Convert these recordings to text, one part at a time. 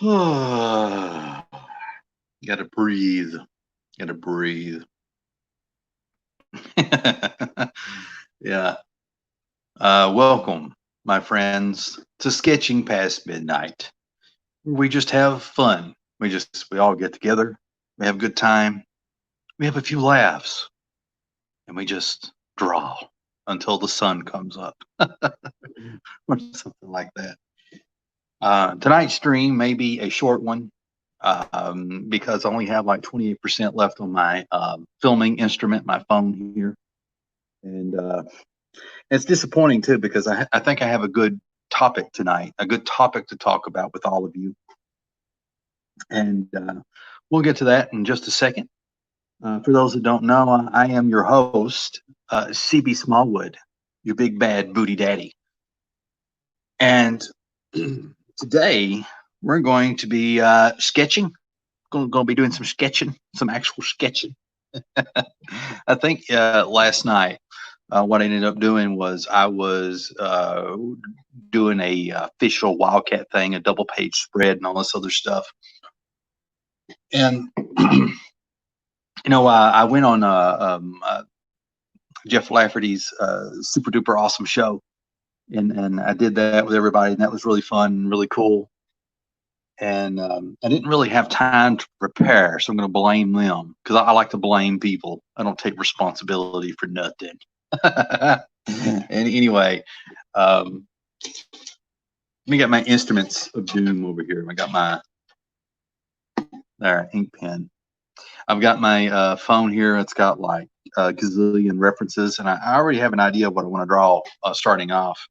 Gotta breathe. Gotta breathe. Yeah. Welcome, my friends, to Sketching Past Midnight. We just have fun. We all get together. We have a good time. We have a few laughs, and we just draw until the sun comes up, or something like that. Tonight's stream may be a short one because I only have like 28% left on my filming instrument, my phone here. And it's disappointing too because I think I have a good topic tonight, a good topic to talk about with all of you. And we'll get to that in just a second. For those that don't know, I am your host, CB Smallwood, your big bad booty daddy. And today we're going to be sketching. Going to be doing some sketching, some actual sketching. I think last night, what I ended up doing was I was doing a official Wildcat thing, a double page spread, and all this other stuff. And I went on Jeff Lafferty's super duper awesome show, and I did that with everybody, and that was really fun and really cool. And I didn't really have time to prepare, so I'm going to blame them because I like to blame people. I don't take responsibility for nothing. And anyway, let me get my instruments of doom over here. I got my ink pen. I've got my phone here. It's got like a gazillion references, and I already have an idea of what I want to draw starting off.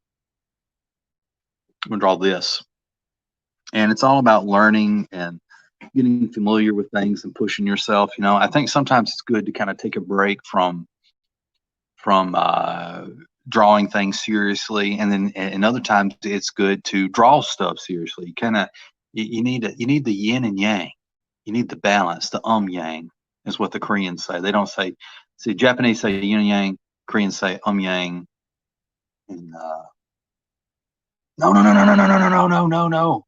I'm going to draw this. And it's all about learning and getting familiar with things and pushing yourself. I think sometimes it's good to kind of take a break from drawing things seriously, and other times it's good to draw stuff seriously. You need the yin and yang. You need the balance. The yang is what the Koreans say. They don't say. See, Japanese say yin and yang. Koreans say yang. And no.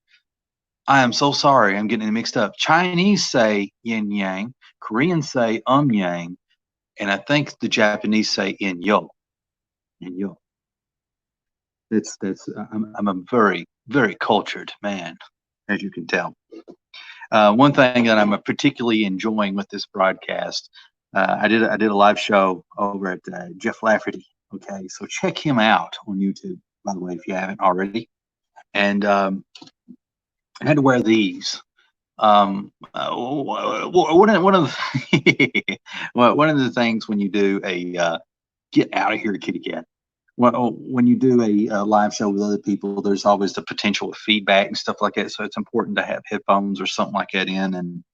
I am so sorry. I'm getting it mixed up. Chinese say yin yang. Koreans say yang. And I think the Japanese say in yo. In yo. I'm a very, very cultured man, as you can tell. One thing that I'm particularly enjoying with this broadcast, I did a live show over at Jeff Lafferty. Okay, so check him out on YouTube, by the way, if you haven't already. And I had to wear these. One of the one of the things when you do a get out of here, kitty cat. When you do a live show with other people, there's always the potential of feedback and stuff like that. So it's important to have headphones or something like that in. And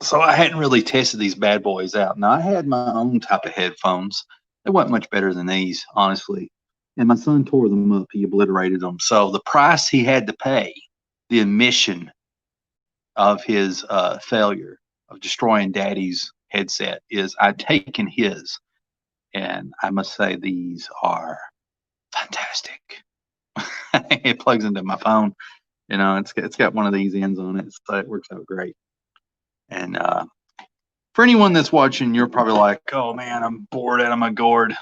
so I hadn't really tested these bad boys out. Now I had my own type of headphones. They weren't much better than these, honestly. And my son tore them up. He obliterated them. So the price he had to pay, the admission of his failure of destroying Daddy's headset, is I'd taken his. And I must say these are fantastic. It plugs into my phone. It's got one of these ends on it, so it works out great. And for anyone that's watching, you're probably like, "Oh man, I'm bored out of my gourd."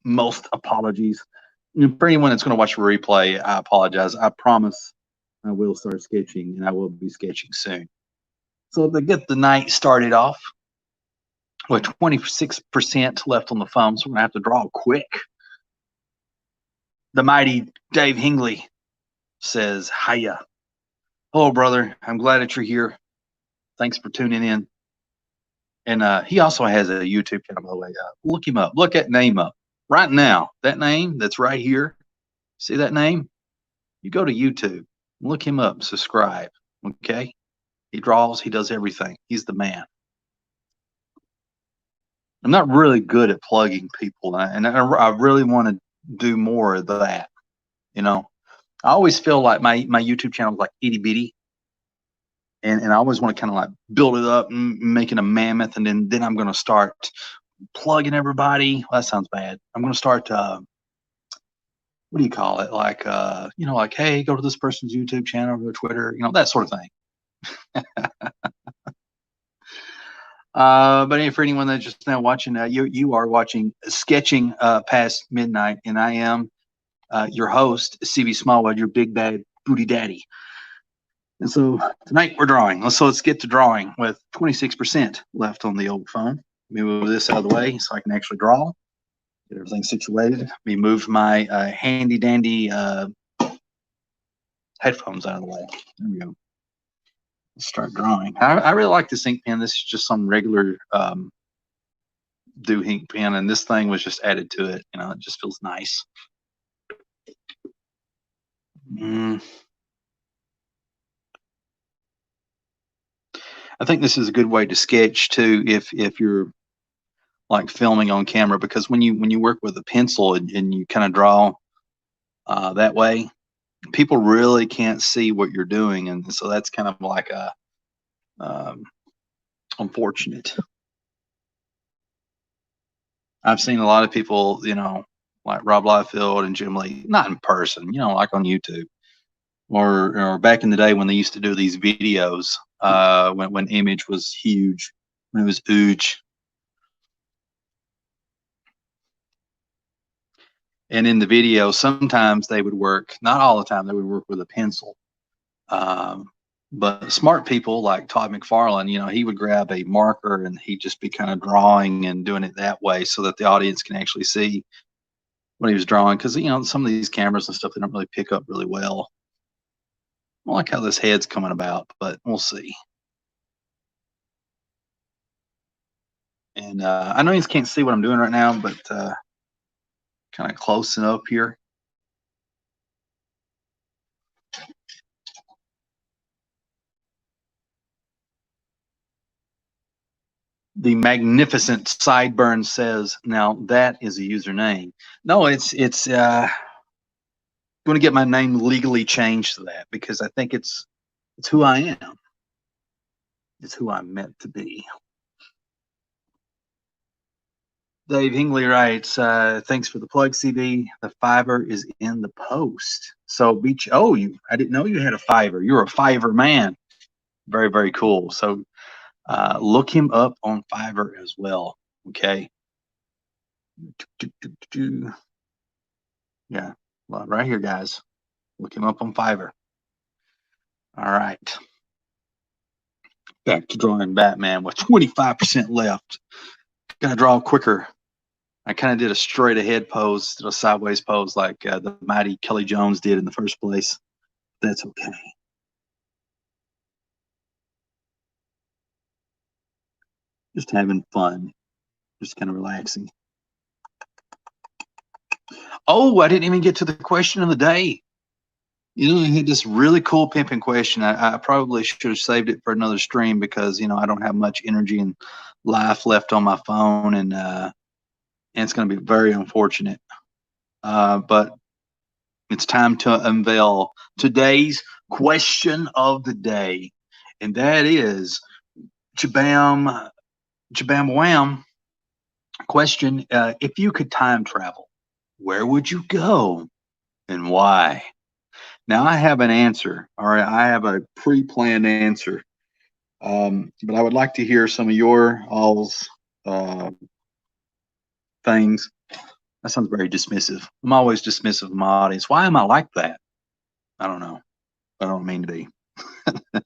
Most apologies. For anyone that's going to watch a replay, I apologize. I promise I will start sketching, and I will be sketching soon. So to get the night started off, with 26% left on the phone, so we're gonna have to draw quick. The mighty Dave Hingley says, "Hiya, hello, brother. I'm glad that you're here. Thanks for tuning in." And he also has a YouTube channel, by the way. Look him up. Look that name up right now. That name that's right here. See that name? You go to YouTube, look him up, subscribe. Okay? He draws. He does everything. He's the man. I'm not really good at plugging people, and I really want to do more of that. I always feel like my YouTube channel is like itty bitty, and I always want to kind of like build it up and make it a mammoth, and then I'm going to start plugging everybody. Well, that sounds bad. I'm going to start what do you call it? Like, like, hey, go to this person's YouTube channel or Twitter, that sort of thing. But for anyone that's just now watching, you are watching Sketching Past Midnight, and I am your host, CB Smallwood, your big bad booty daddy. And so tonight we're drawing. So let's get to drawing with 26% left on the old phone. Let me move this out of the way so I can actually draw. Get everything situated. Let me move my handy dandy headphones out of the way. There we go. Let's start drawing. I really like this ink pen. This is just some regular do ink pen, and this thing was just added to it. It just feels nice. I think this is a good way to sketch too, if you're like filming on camera, because when you work with a pencil and you kind of draw that way, people really can't see what you're doing, and so that's kind of like a unfortunate. I've seen a lot of people, like Rob Liefeld and Jim Lee, not in person, like on YouTube, or back in the day when they used to do these videos, when Image was huge, when it was huge. And in the video, sometimes they would work, not all the time, they would work with a pencil. But smart people like Todd McFarlane, he would grab a marker and he'd just be kind of drawing and doing it that way so that the audience can actually see what he was drawing. Because, some of these cameras and stuff, they don't really pick up really well. I like how this head's coming about, but we'll see. And I know you can't see what I'm doing right now, but kind of closing up here. The Magnificent Sideburn says, now that is a username. No, it's going to get my name legally changed to that, because I think it's who I am. It's who I'm meant to be. Dave Hingley writes, thanks for the plug, CB. The Fiverr is in the post. So I didn't know you had a Fiverr. You're a Fiverr man. Very, very cool. So look him up on Fiverr as well. Okay. Yeah, well, right here, guys. Look him up on Fiverr. All right. Back to drawing Batman with 25% left. Gonna draw quicker. I kind of did a straight ahead pose, a sideways pose like the mighty Kelly Jones did in the first place. That's okay. Just having fun. Just kind of relaxing. Oh, I didn't even get to the question of the day. I had this really cool pimping question. I probably should have saved it for another stream, because, I don't have much energy and life left on my phone, and it's going to be very unfortunate. But it's time to unveil today's question of the day. And that is, Jabam Wham, question, if you could time travel, where would you go and why? Now, I have an answer. All right, I have a pre-planned answer. But I would like to hear some of your all's things. That sounds very dismissive. I'm always dismissive of my audience. Why am I like that? I don't know. I don't mean to be. I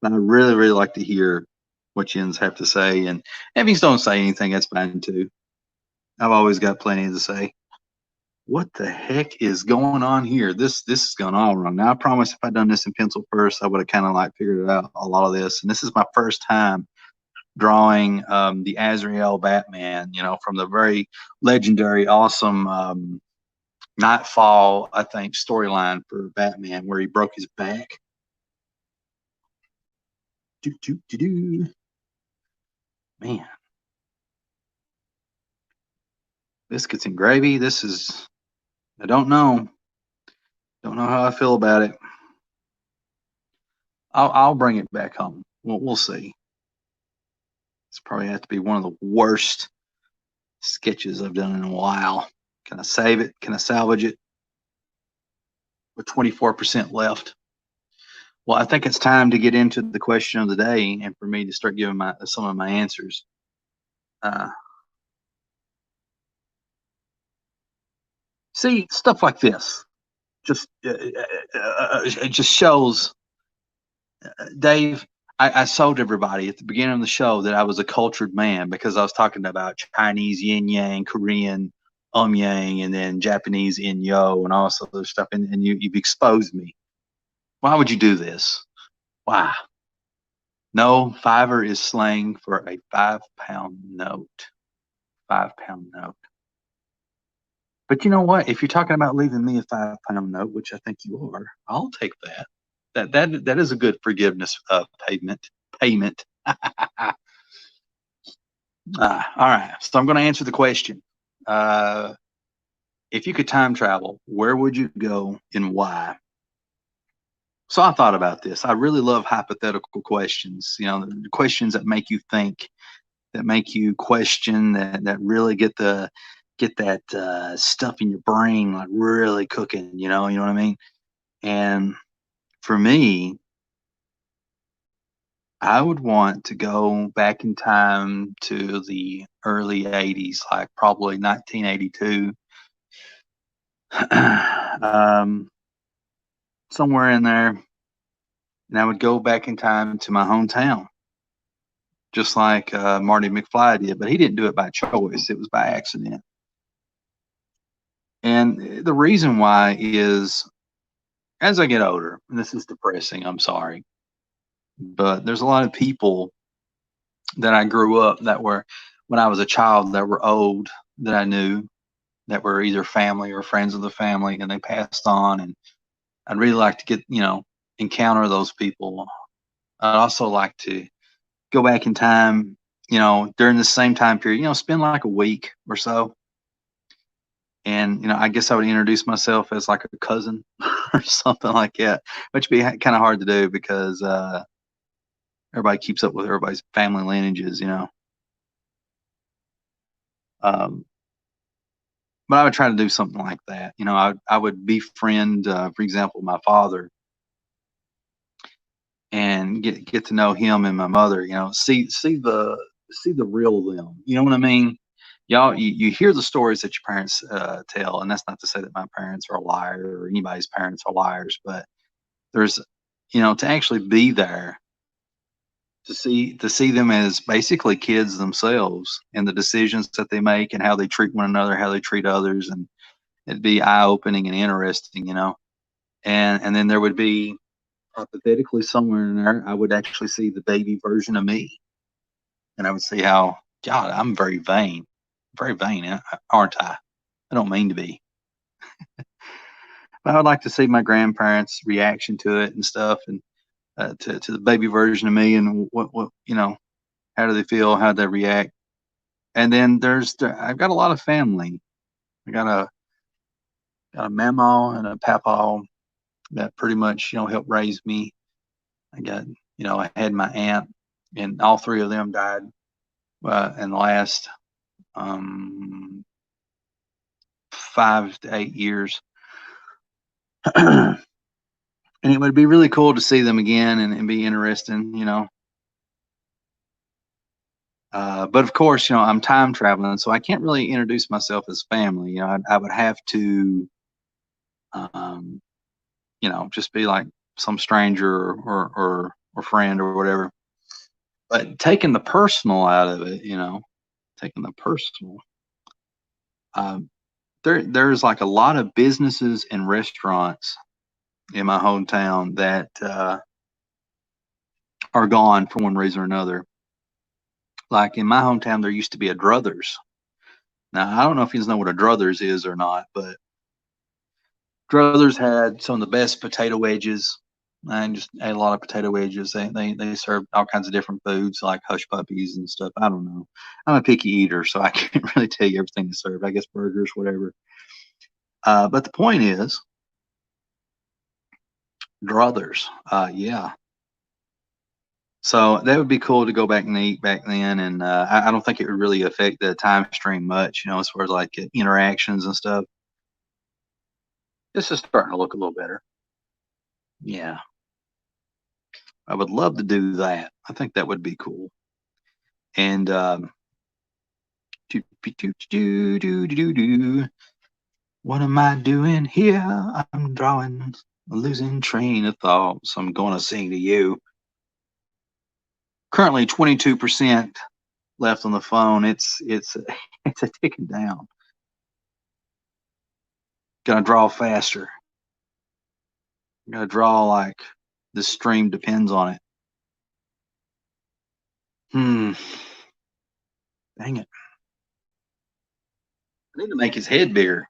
really, really like to hear what yins have to say. And if you don't say anything, that's fine too. I've always got plenty to say. What the heck is going on here? This is going all wrong. Now, I promise if I'd done this in pencil first, I would have kind of like figured out a lot of this. And this is my first time drawing the Azrael Batman, from the very legendary, awesome Nightfall, I think, storyline for Batman, where he broke his back. Man, biscuits and gravy. This is, I don't know how I feel about it. I'll bring it back home. We'll see. It's probably have to be one of the worst sketches I've done in a while. Can I save it? Can I salvage it? with 24% left. Well, I think it's time to get into the question of the day and for me to start giving some of my answers. Uh, See, stuff like this just it just shows, Dave. I told everybody at the beginning of the show that I was a cultured man because I was talking about Chinese yin yang, Korean yang, and then Japanese in yo, and all this other stuff. And you've exposed me. Why would you do this? Why? No, fiver is slang for a 5 pound note. 5 pound note. But you know what? If you're talking about leaving me a 5 pound note, which I think you are, I'll take that. That is a good forgiveness payment. All right. So I'm going to answer the question. If you could time travel, where would you go and why? So I thought about this. I really love hypothetical questions, the questions that make you think, that make you question, that really get that stuff in your brain like really cooking, you know what I mean? And for me, I would want to go back in time to the early 80s, like probably 1982. um, Somewhere in there. And I would go back in time to my hometown, just like Marty McFly did, but he didn't do it by choice. It was by accident. And the reason why is as I get older, and this is depressing, I'm sorry, but there's a lot of people that I grew up that were, when I was a child, that were old, that I knew, that were either family or friends of the family, and they passed on. And I'd really like to get, encounter those people. I'd also like to go back in time, during the same time period, spend like a week or so. And, I guess I would introduce myself as like a cousin or something like that, which would be kind of hard to do because everybody keeps up with everybody's family lineages. Um, but I would try to do something like that. I would befriend, for example, my father and get to know him and my mother. See the real them. You know what I mean? Y'all, you hear the stories that your parents tell, and that's not to say that my parents are a liar or anybody's parents are liars, but there's, to actually be there, to see them as basically kids themselves and the decisions that they make and how they treat one another, how they treat others, and it'd be eye opening and interesting. And then there would be, hypothetically, somewhere in there, I would actually see the baby version of me, and I would see how, God, I'm very vain, aren't I? I don't mean to be. But I would like to see my grandparents' reaction to it and stuff, and to the baby version of me, and what how do they feel, how do they react? And then I've got a lot of family. I got a mama and a papa that pretty much helped raise me. I had my aunt, and all three of them died in the last 5 to 8 years. And it would be really cool to see them again and be interesting. But of course, I'm time traveling, so I can't really introduce myself as family. I would have to, um, just be like some stranger or friend or whatever. But taking the personal out of it, taking the personal, um, there's like a lot of businesses and restaurants in my hometown that are gone for one reason or another. Like in my hometown, there used to be a Druthers. Now, I don't know if you know what a Druthers is or not, but Druthers had some of the best potato wedges. I just ate a lot of potato wedges. They served all kinds of different foods like hush puppies and stuff. I don't know. I'm a picky eater, so I can't really tell you everything they serve. I guess burgers, whatever. But the point is, Druthers. Yeah. So that would be cool to go back and eat back then, and I don't think it would really affect the time stream much, as far as like interactions and stuff. This is starting to look a little better. Yeah, I would love to do that. I think that would be cool. And what am I doing here? I'm drawing a losing train of thought. So I'm going to sing to you. Currently 22% left on the phone. It's it's a ticking down. Gonna draw faster. Gonna draw like the stream depends on it. Hmm. Dang it. I need to make his head bigger.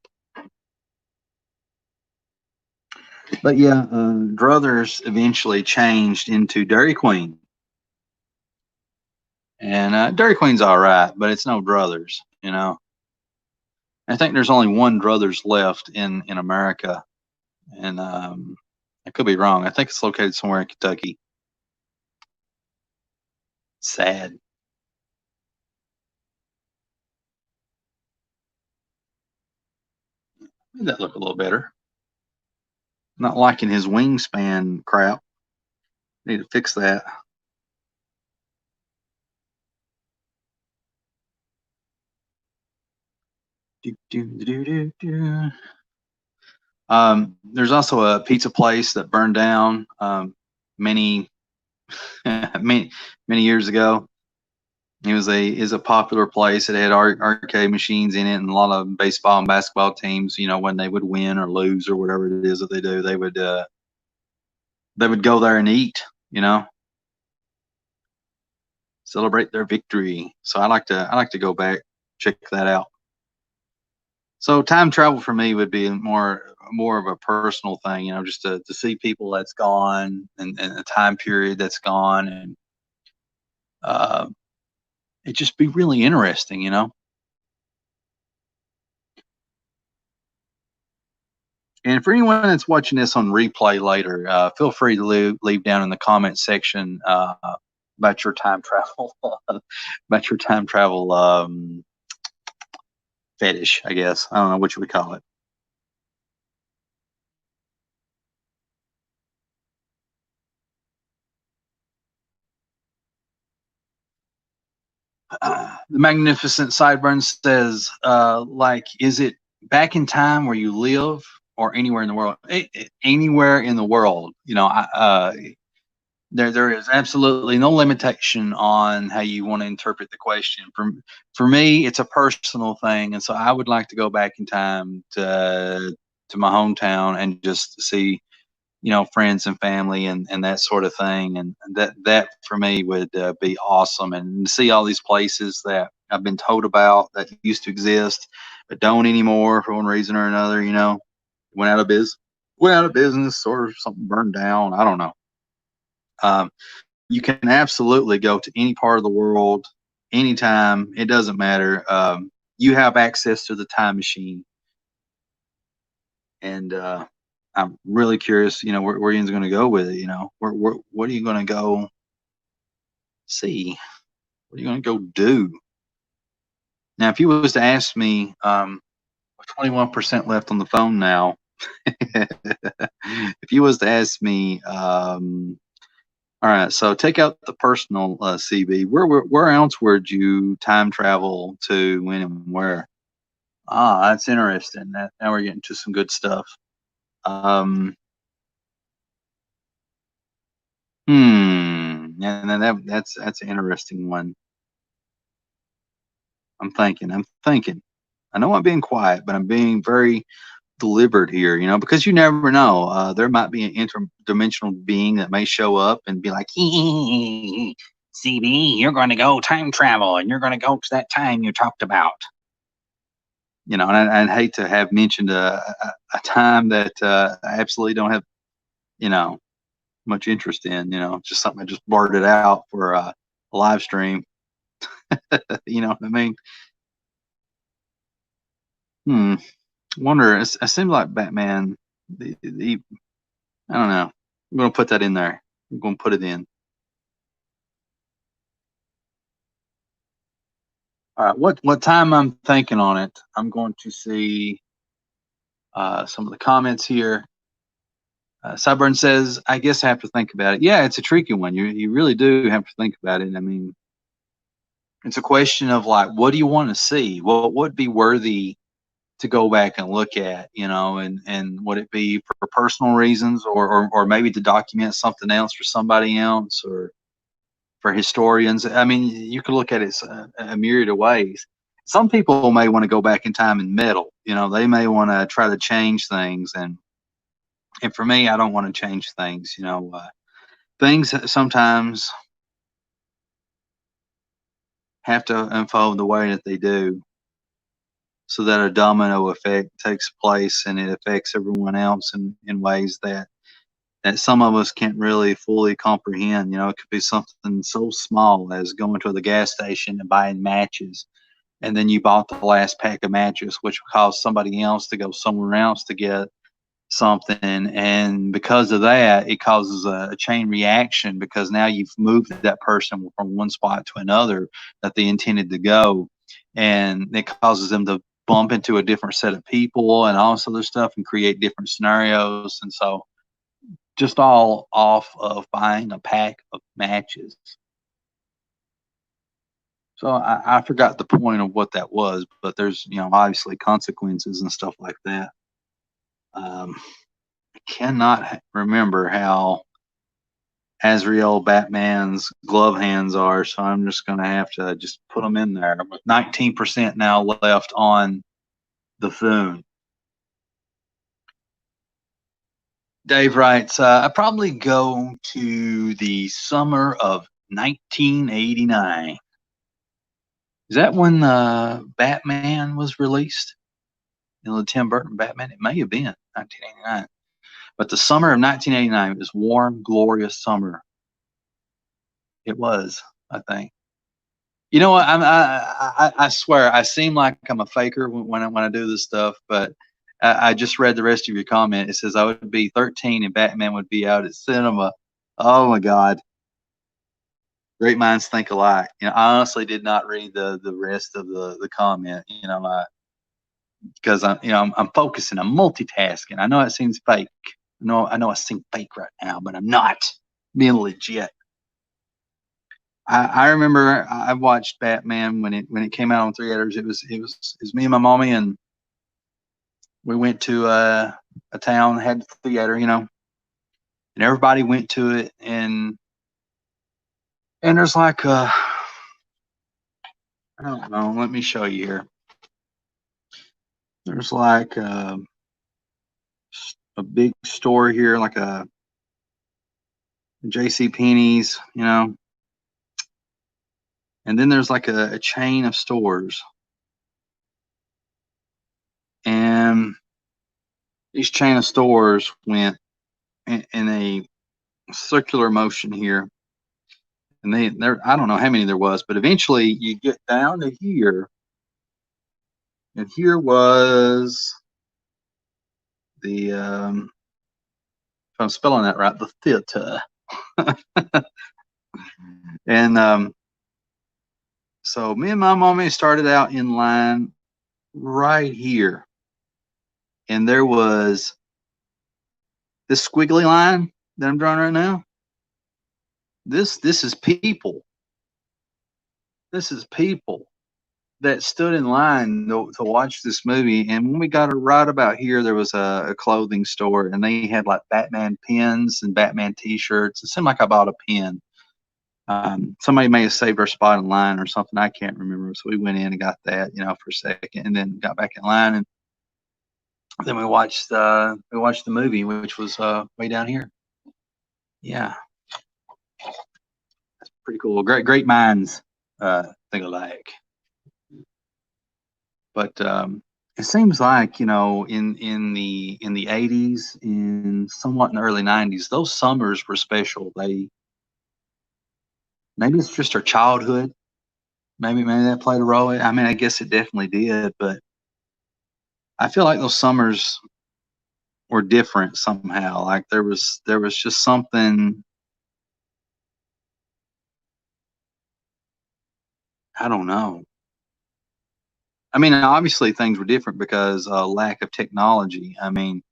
But yeah, Druthers eventually changed into Dairy Queen. And Dairy Queen's all right, but it's no Druthers, you know. I think there's only one Druthers left in America, and I could be wrong. I think it's located somewhere in Kentucky. Sad. Made that look a little better. Not liking his wingspan crap. Need to fix that. Do, do, do, do, do. There's also a pizza place that burned down many, many years ago. It was a popular place. It had arcade machines in it, and a lot of baseball and basketball teams. You know, when they would win or lose or whatever it is that they do, they would go there and eat. You know, celebrate their victory. So I like to go back, check that out. So time travel for me would be more of a personal thing, you know, just to see people that's gone and a time period that's gone, and uh, it just be really interesting, you know. And for anyone that's watching this on replay later, feel free to leave down in the comment section about your time travel, about your time travel fetish. I guess I don't know what you would call it. The Magnificent Sideburns says, like, is it back in time where you live or anywhere in the world? Anywhere in the world, you know. There is absolutely no limitation on how you want to interpret the question. For me, it's a personal thing, and so I would like to go back in time to my hometown and just see, you know, friends and family and that sort of thing, and that for me would be awesome, and see all these places that I've been told about that used to exist but don't anymore for one reason or another, you know, went out of business or something burned down, I don't know. um, you can absolutely go to any part of the world anytime, it doesn't matter. You have access to the time machine, and I'm really curious, you know, where Ian's going to go with it. You know, what are you going to go see? What are you going to go do? Now, if you was to ask me, 21% left on the phone now. If you was to ask me, all right, so take out the personal CB. Where else would you time travel to, when, and where? Ah, that's interesting. Now we're getting to some good stuff. Um, and then that's an interesting one. I'm thinking. I'm thinking. I know I'm being quiet, but I'm being very deliberate here. You know, because you never know. There might be an interdimensional being that may show up and be like, "CB, you're going to go time travel, and you're going to go to that time you talked about." You know, and I'd hate to have mentioned a time that I absolutely don't have, you know, much interest in. You know, just something I just blurted out for a live stream. You know what I mean? Hmm. Wonder. It seems like Batman. The I don't know. I'm gonna put that in there. I'm gonna put it in. All right. What time I'm thinking on it? I'm going to see. some of the comments here. Sideburn says, I guess I have to think about it. Yeah, it's a tricky one. You really do have to think about it. I mean, it's a question of like, what do you want to see? What would be worthy to go back and look at, and would it be for personal reasons or maybe to document something else for somebody else or for historians? I mean, you could look at it a myriad of ways. Some people may want to go back in time and meddle, they may want to try to change things. And for me, I don't want to change things, things sometimes have to unfold the way that they do so that a domino effect takes place and it affects everyone else in ways that some of us can't really fully comprehend. It could be something so small as going to the gas station and buying matches, and then you bought the last pack of matches, which would cause somebody else to go somewhere else to get something, and because of that, it causes a chain reaction because now you've moved that person from one spot to another that they intended to go, and it causes them to bump into a different set of people and all this other stuff and create different scenarios. And so just all off of buying a pack of matches. So I forgot the point of what that was, but there's, obviously consequences and stuff like that. I cannot remember how Azrael Batman's glove hands are, so I'm just going to have to just put them in there. With 19% now left on the phone. Dave writes, I'd probably go to the summer of 1989. Is that when Batman was released? The Tim Burton Batman? It may have been 1989. But the summer of 1989 was warm, glorious summer. It was, I think. You know what? I swear I seem like I'm a faker when I do this stuff, but I just read the rest of your comment. It says I would be 13 and Batman would be out at cinema. Oh my God. Great minds think alike. I honestly did not read the rest of the comment, because I'm focusing, I'm multitasking. I know it seems fake. I know I seem fake right now, but I'm not being legit. I remember I watched Batman when it came out on theaters. It was me and my mommy, and we went to a town that had a theater, and everybody went to it, and there's like I don't know. Let me show you here. There's like a big store here, like a J.C. Penney's, and then there's like a chain of stores, and these chain of stores went in a circular motion here, and there I don't know how many there was, but eventually you get down to here, and here was the if I'm spelling that right, the theater. And so me and my mommy started out in line right here, and there was this squiggly line that I'm drawing right now. This is people. This is people that stood in line to watch this movie. And when we got right about here, there was a clothing store, and they had like Batman pins and Batman T-shirts. It seemed like I bought a pin. Somebody may have saved our spot in line or something. I can't remember. So we went in and got that, for a second, and then got back in line, and then we watched the movie, which was way down here. Yeah, that's pretty cool. Great minds think alike. But it seems like in the 80s and somewhat in the early 90s, those summers were special. Maybe it's just our childhood. Maybe that played a role. I mean, I guess it definitely did, but I feel like those summers were different somehow. Like there was just something, I don't know. I mean, obviously things were different because lack of technology. I mean,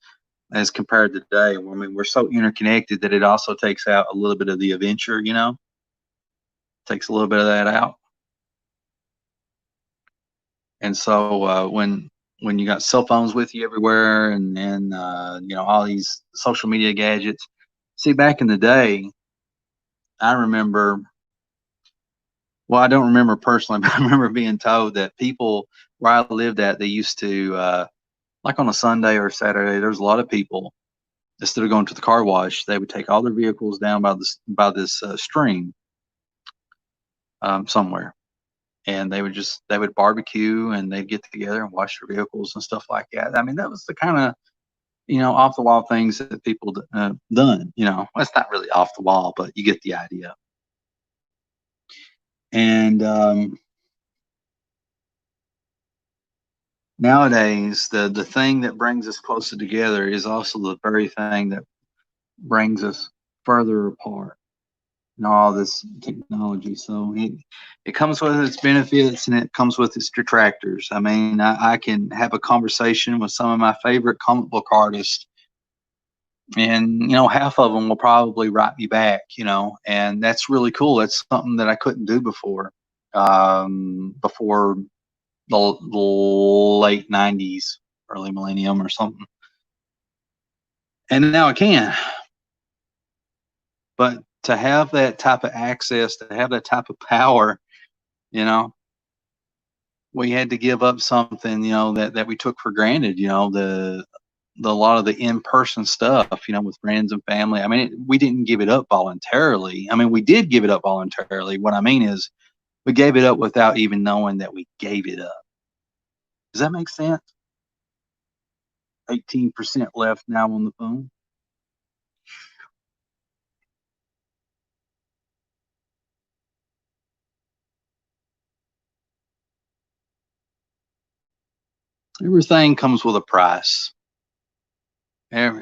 as compared to today, I mean, we're so interconnected that it also takes out a little bit of the adventure. Takes a little bit of that out. And so when you got cell phones with you everywhere, and all these social media gadgets. See, back in the day, I remember. Well, I don't remember personally, but I remember being told that people where I lived at, they used to like on a Sunday or Saturday. There's a lot of people, instead of going to the car wash, they would take all their vehicles down by this stream somewhere, and they would barbecue and they'd get together and wash their vehicles and stuff like that. I mean, that was the kind of off the wall things that people done. Well, it's not really off the wall, but you get the idea. And nowadays, the thing that brings us closer together is also the very thing that brings us further apart. All this technology. So it comes with its benefits and it comes with its detractors. I mean, I can have a conversation with some of my favorite comic book artists, and half of them will probably write me back. And that's really cool. That's something that I couldn't do before the late '90s, early millennium or something. And now I can. But to have that type of access, to have that type of power, you know, we had to give up something, that we took for granted, the a lot of the in-person stuff, with friends and family. I mean, we didn't give it up voluntarily. I mean, we did give it up voluntarily. What I mean is we gave it up without even knowing that we gave it up. Does that make sense? 18% left now on the phone. Everything comes with a price. It's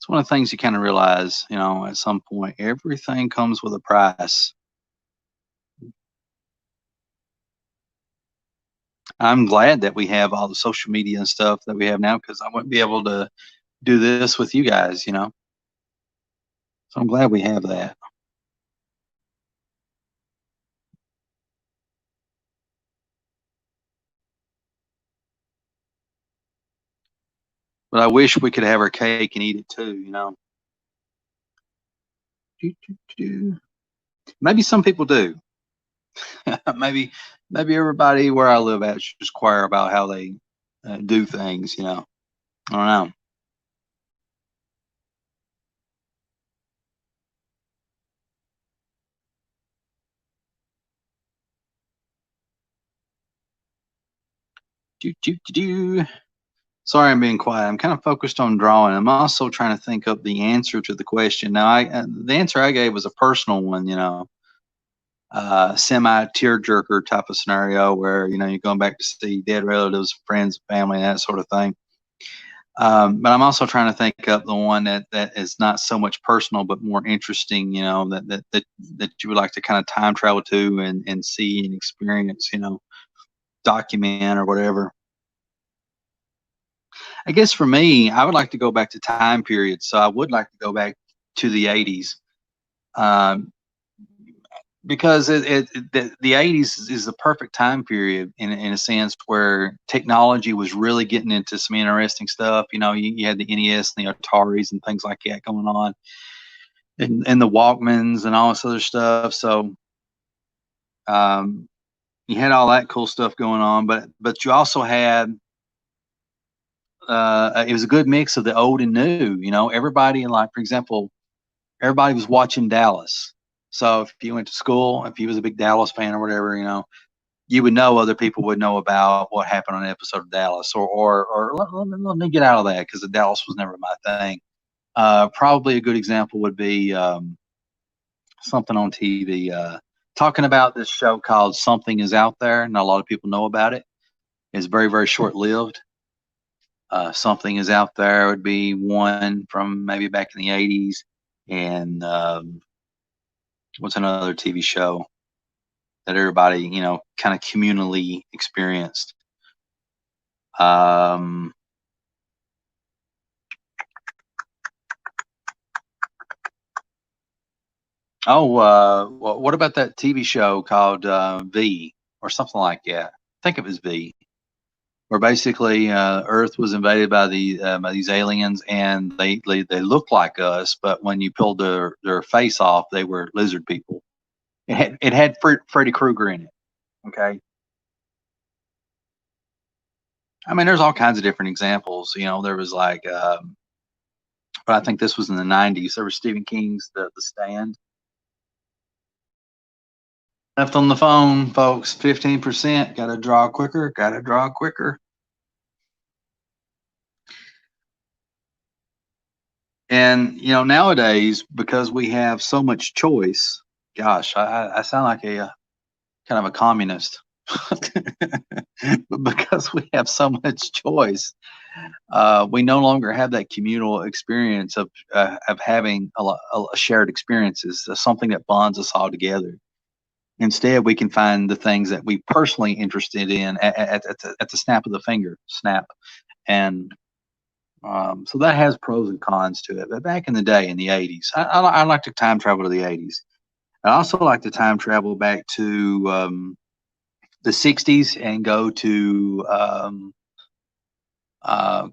one of the things you kind of realize, at some point, everything comes with a price. I'm glad that we have all the social media and stuff that we have now, because I wouldn't be able to do this with you guys. So I'm glad we have that. But I wish we could have our cake and eat it too. Maybe some people do. maybe everybody where I live at should just inquire about how they do things. I don't know. Do, do, do, do. Sorry, I'm being quiet. I'm kind of focused on drawing. I'm also trying to think of the answer to the question. Now, the answer I gave was a personal one. Semi tearjerker type of scenario where you're going back to see dead relatives, friends, family, that sort of thing. But I'm also trying to think up the one that is not so much personal but more interesting. That you would like to kind of time travel to and see and experience. Document or whatever. I guess for me, I would like to go back to time periods. So I would like to go back to the '80s. Um, because the '80s is the perfect time period in a sense where technology was really getting into some interesting stuff. You had the NES and the Ataris and things like that going on, and the Walkmans and all this other stuff. So um, you had all that cool stuff going on, but you also had it was a good mix of the old and new. Everybody in, like, for example, everybody was watching Dallas. So if you went to school, if you was a big Dallas fan or whatever, you would know other people would know about what happened on an episode of Dallas. Or let me get out of that because the Dallas was never my thing. Probably a good example would be something on TV talking about this show called Something Is Out There. Not a lot of people know about it. It's very, very short lived. Something Is Out There would be one from maybe back in the '80s. And what's another TV show that everybody, you know, kind of communally experienced. Oh, what about that TV show called V or something like that? I think it was V, where basically Earth was invaded by these aliens, and they looked like us, but when you pulled their face off, they were lizard people. It had Freddy Krueger in it. Okay, I mean, there's all kinds of different examples. You know, there was like, but I think this was in the '90s. There was Stephen King's The Stand. Left on the phone, folks. 15%. Got to draw quicker. Got to draw quicker. And you know, nowadays, because we have so much choice, gosh, I sound like a kind of a communist. But because we have so much choice, we no longer have that communal experience of having a shared experiences, something that bonds us all together. Instead, we can find the things that we personally interested in at the snap of the finger, snap. And so that has pros and cons to it. But back in the day, in the '80s, I like to time travel to the '80s. I also like to time travel back to the '60s and go to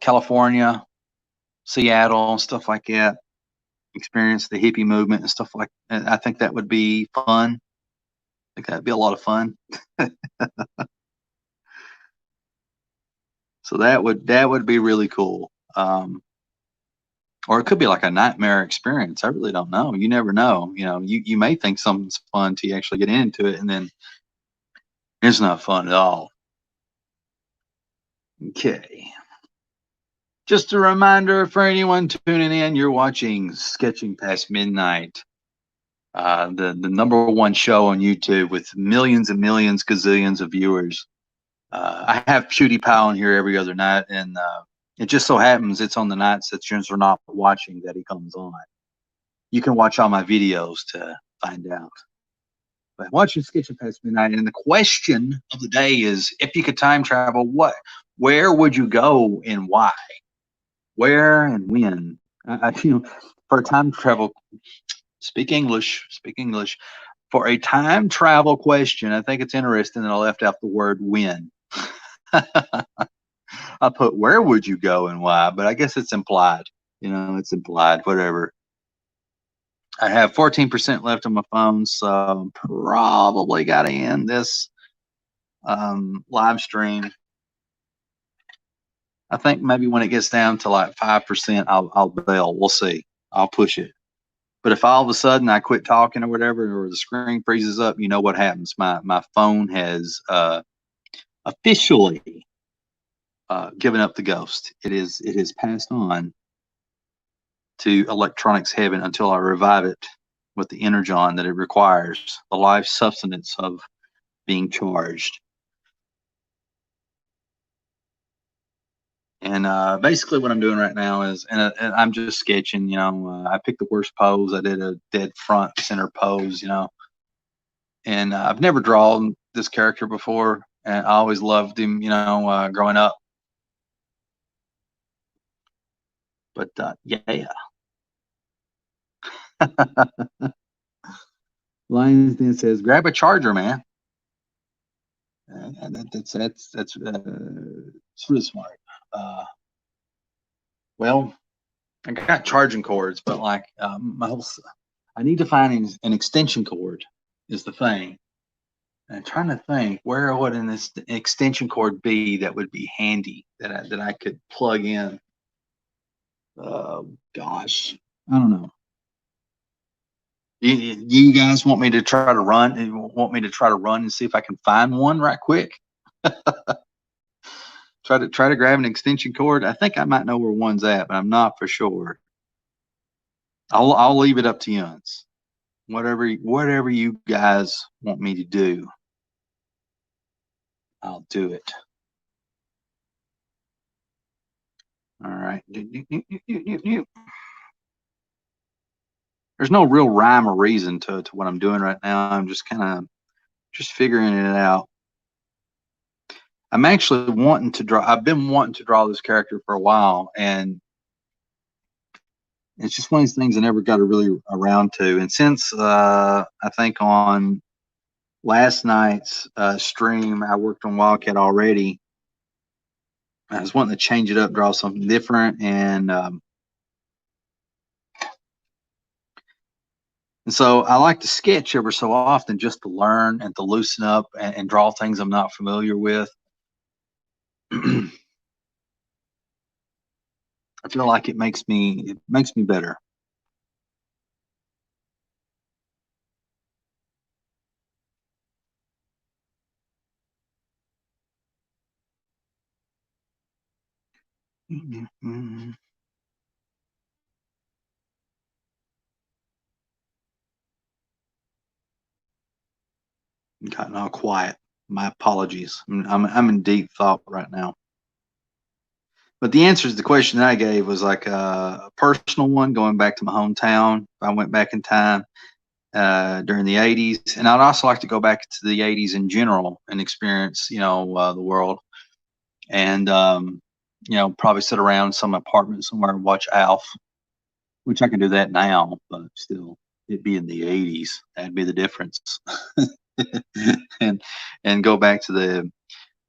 California, Seattle, and stuff like that. Experience the hippie movement and stuff like. And I think that would be fun. I think that'd be a lot of fun. So that would be really cool. Or it could be like a nightmare experience. I really don't know. You never know. You know, you may think something's fun till you actually get into it, and then it's not fun at all. Okay. Just a reminder for anyone tuning in, you're watching Sketching Past Midnight, the number one show on YouTube with millions and millions, gazillions of viewers. I have PewDiePie on here every other night, and it just so happens it's on the nights that you are not watching that he comes on. You can watch all my videos to find out. But watching Sketching Past Midnight, and the question of the day is: if you could time travel, where would you go and why? Where and when? For a time travel, speak English. Speak English. For a time travel question, I think it's interesting that I left out the word when. I put where would you go and why, but I guess it's implied. You know, it's implied. Whatever. I have 14% left on my phone, so I'm probably got to end this live stream. I think maybe when it gets down to like 5%, I'll bail. We'll see. I'll push it. But if all of a sudden I quit talking or whatever, or the screen freezes up, you know what happens. My phone has officially given up the ghost. It has passed on to electronics heaven until I revive it with the energon that it requires, the life substance of being charged. And basically what I'm doing right now is, and I'm just sketching, you know, I picked the worst pose. I did a dead front center pose, you know, and I've never drawn this character before, and I always loved him, you know, growing up. But yeah. Lions Den says, grab a charger, man. And that's really smart. Well, I got charging cords, but like I need to find an extension cord is the thing. And I'm trying to think where would an extension cord be that would be handy that I could plug in. Gosh, I don't know. You guys want me to try to run? You want me to try to run and see if I can find one right quick? try to grab an extension cord. I think I might know where one's at, but I'm not for sure. I'll leave it up to you. Whatever you guys want me to do, I'll do it. All right. There's no real rhyme or reason to what I'm doing right now. I'm just kind of Just figuring it out. I'm actually wanting to draw. I've been wanting to draw this character for a while, and it's just one of these things I never got really around to. And since I think on last night's stream, I worked on Wildcat already. I was wanting to change it up, draw something different, and so I like to sketch ever so often just to learn and to loosen up and draw things I'm not familiar with. I feel like it makes me better. Gotten all quiet. My apologies. I'm in deep thought right now. But the answer to the question that I gave was like a personal one, going back to my hometown. If I went back in time during the 80s, and I'd also like to go back to the 80s in general and experience, the world. And, probably sit around some apartment somewhere and watch Alf, which I can do that now, but still, it'd be in the 80s. That'd be the difference. and and go back to the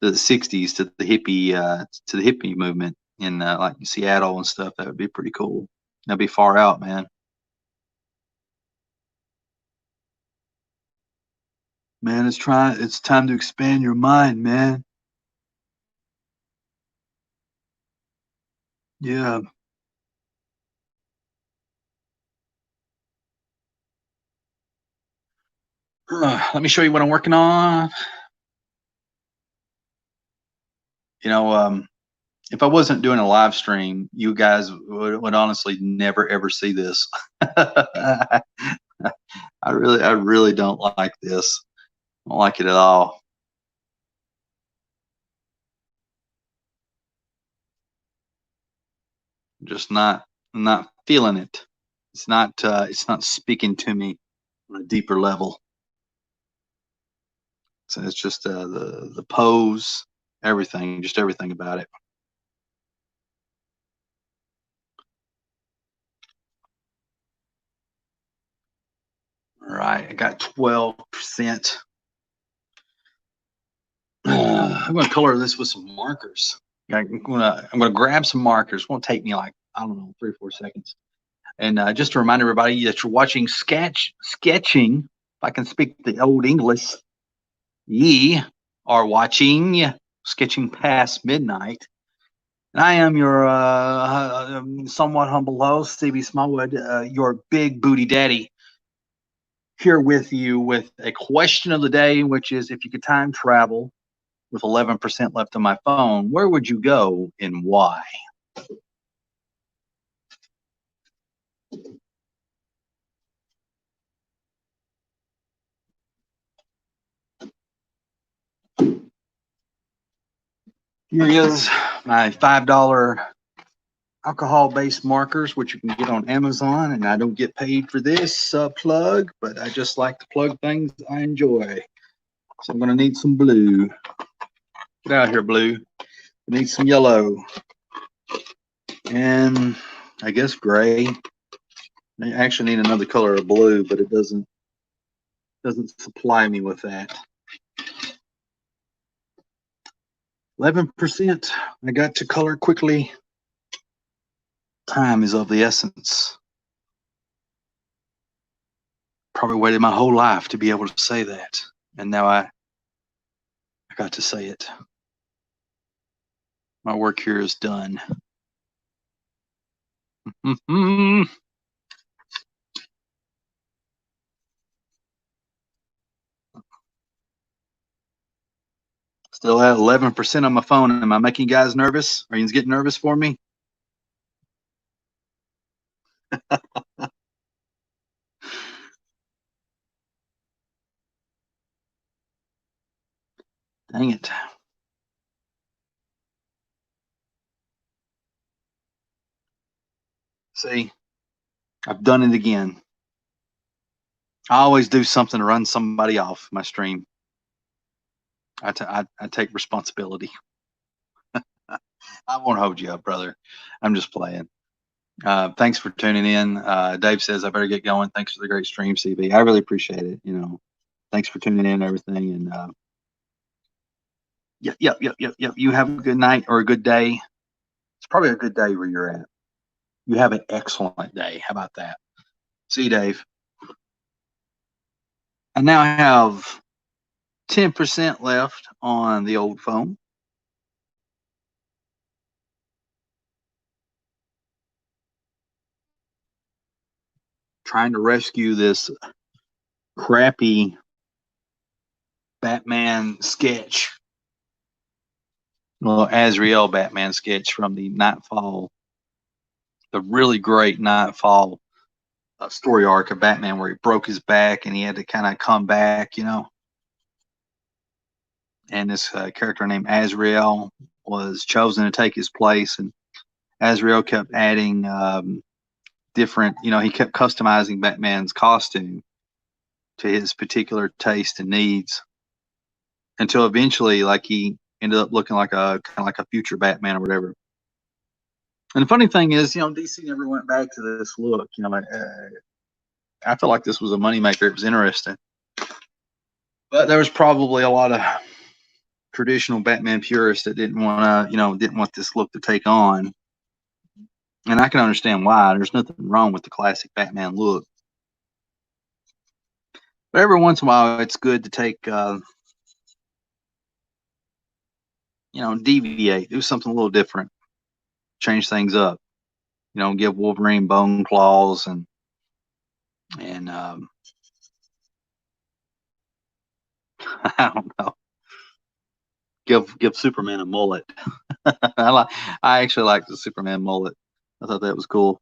60s to the hippie movement in like Seattle and stuff. That would be pretty cool. That'd be far out, man. Man, it's time to expand your mind, man. Yeah. Let me show you what I'm working on. You know, if I wasn't doing a live stream, you guys would honestly never ever see this. I really don't like this. I don't like it at all. Just not feeling it. It's not speaking to me on a deeper level. So it's just the pose, everything, just everything about it. All right, I got 12%. I'm gonna color this with some markers. I'm gonna grab some markers. It won't take me like, I don't know, 3 or 4 seconds. And just to remind everybody that you're watching sketching. If I can speak the old English, ye are watching Sketching Past Midnight. And I am your somewhat humble host, CB Smallwood, your big booty daddy, here with you with a question of the day, which is, if you could time travel with 11% left on my phone, where would you go and why? Here is my $5 alcohol-based markers, which you can get on Amazon, and I don't get paid for this plug, but I just like to plug things I enjoy. So I'm going to need some blue. Get out of here, blue. I need some yellow. And I guess gray. I actually need another color of blue, but it doesn't supply me with that. 11%. I got to color quickly. Time is of the essence. Probably waited my whole life to be able to say that, and now I got to say it. My work here is done. Still at 11% on my phone. Am I making you guys nervous? Are you getting nervous for me? Dang it. See, I've done it again. I always do something to run somebody off my stream. I take responsibility. I won't hold you up, brother. I'm just playing. Thanks for tuning in. Dave says I better get going. Thanks for the great stream, CB. I really appreciate it. Thanks for tuning in and everything. And yep. You have a good night or a good day. It's probably a good day where you're at. You have an excellent day. How about that? See you, Dave. I now have 10% left on the old phone. Trying to rescue this crappy Batman sketch. Well, Azrael Batman sketch from the Nightfall, the really great Nightfall story arc of Batman where he broke his back and he had to kind of come back, And this character named Azrael was chosen to take his place, and Azrael kept adding different, he kept customizing Batman's costume to his particular taste and needs until eventually, like, he ended up looking like a kind of like a future Batman or whatever. And the funny thing is, DC never went back to this look. I felt like this was a moneymaker. It was interesting, but there was probably a lot of traditional Batman purists that didn't want this look to take on. And I can understand why. There's nothing wrong with the classic Batman look. But every once in a while, it's good to take, deviate, do something a little different, change things up. Give Wolverine bone claws and I don't know. Give Superman a mullet. I actually like the Superman mullet. I thought that was cool.